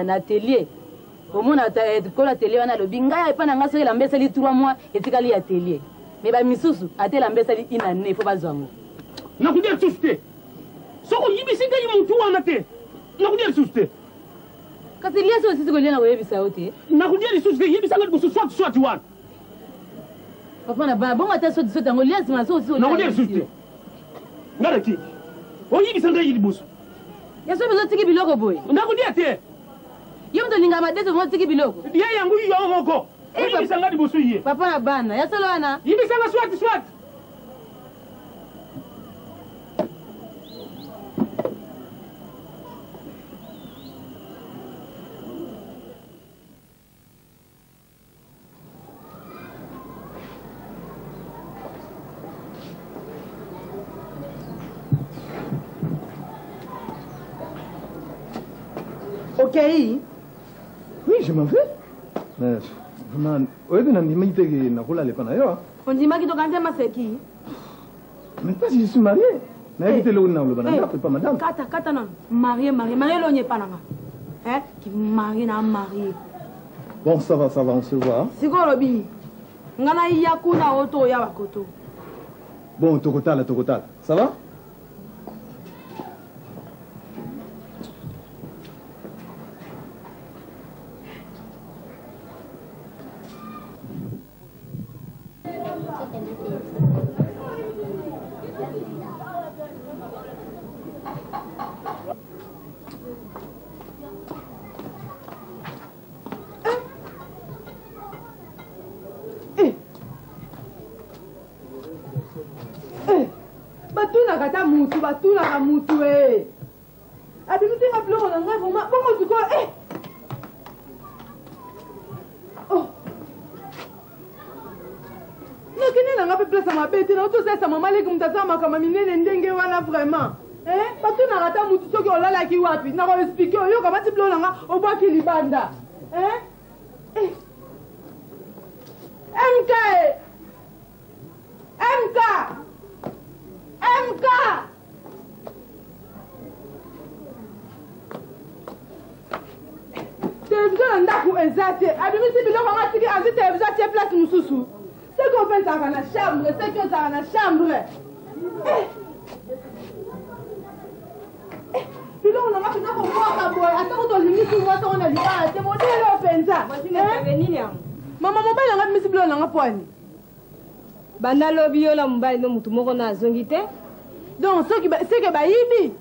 na atelier. Omona kola atelier wana lobi ngaya epana ngaso ela mbesa li 3 mois etikali atelier. Me ba misusu atela mbesa li inane fo bazwango. Nakudia suste. Soko yibisinga yimuntu wana te. Nakudia suste. Kasi liya so sisi kolena webisa ote. Nakudia suste yibisanga kusu soit wana. Papa na ba bonga ta so tango liya sima so nakudia suste. Ngara ki. Oyibisanga yibusu. Yaso bezo tiki biloko boy. Nakudia te. Yemto linga madeso mo tiki biloko. Ye yangu yo moko. Oyibisanga dibusu ye. Papa na bana, yaso lwana. Yibisanga soit. Ok. Oui, je m'en vais. Mais, vraiment, où est-ce que on dit que tu as maseki. Mais pas si je suis marié. Mais évitez le pas madame. Kata non. Marié, l'on n'est pas là. Hein? Qui marié n'a marié. Bon, ça va, on se voit. C'est quoi le bini? Ngana yakuna auto ya wakoto. Bon, tokotal. Ça va? Batuna mutu abimiti ngaplo na ngai voma bongo tuko oh nakene na ngape place mabete na to sesa mama leki mutazama kama minene ndenge wana vraiment batuna kata mutu soki olala ki wapi na ko expliquer yo kama tiblo na nga obaki libanda MK télévision ndaku ezate abimisi biloko ngatiki azi télévision tie place mususu c'est qu'on fait ça na chambre c'est que ça na chambre biloko na ngati nako kwa boy atako to limisi ngwato ona libala te modelo penza mama mobile ngati misi biloko na ngapwani banda lobi yo la mobile no mutu moko na azongi te donc soki seke bayibi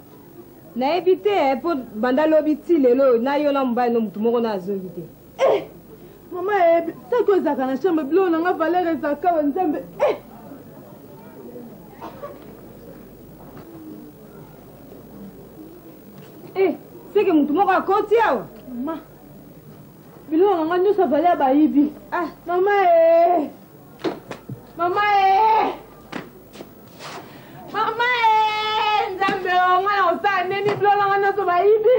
nayebi te mpo banda lobi ti lelo nayola mobali no mutu moko na azongi te mama yebi soki ozalaka na chambre biloko nanga valeur ezalaka wa nzambe seke mutu moko akoti awa biloko nanga nyonso avale ya bayibi. Mama mama mama nzambe onga na osala nini biloko nanga nyonso bayibi.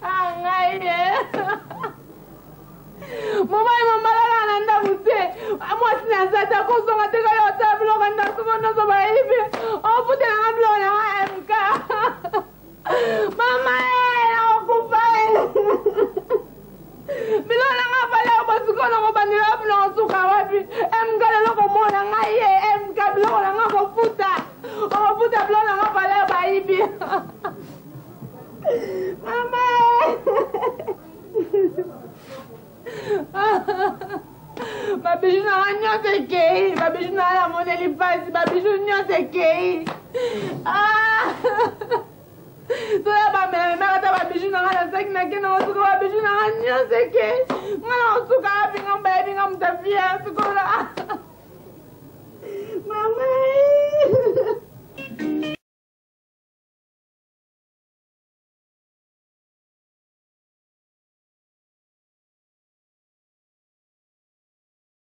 Ngai mama lala na ndako te mwasi na nzata kozonga te kaya otala biloko ndako nyonso bayibi. Ofutelanga biloko nanga MK. Mama nakokufa biloko nanga vale basuka nango bandela biloko suka wapi MK lelo komona ngai ye MK biloko nanga kofuta okofuta biloko nanga vale bayibi. Mama babiju nanga nyonso ekei babiju nanga namoneli mpasi babiju nyonso ekei toya bamememaka ta babiju nanga nasaki nakenda kosuka babiju nanga nyonso ekei nga na kosuka apinga mbayebinga mutafia sukola mama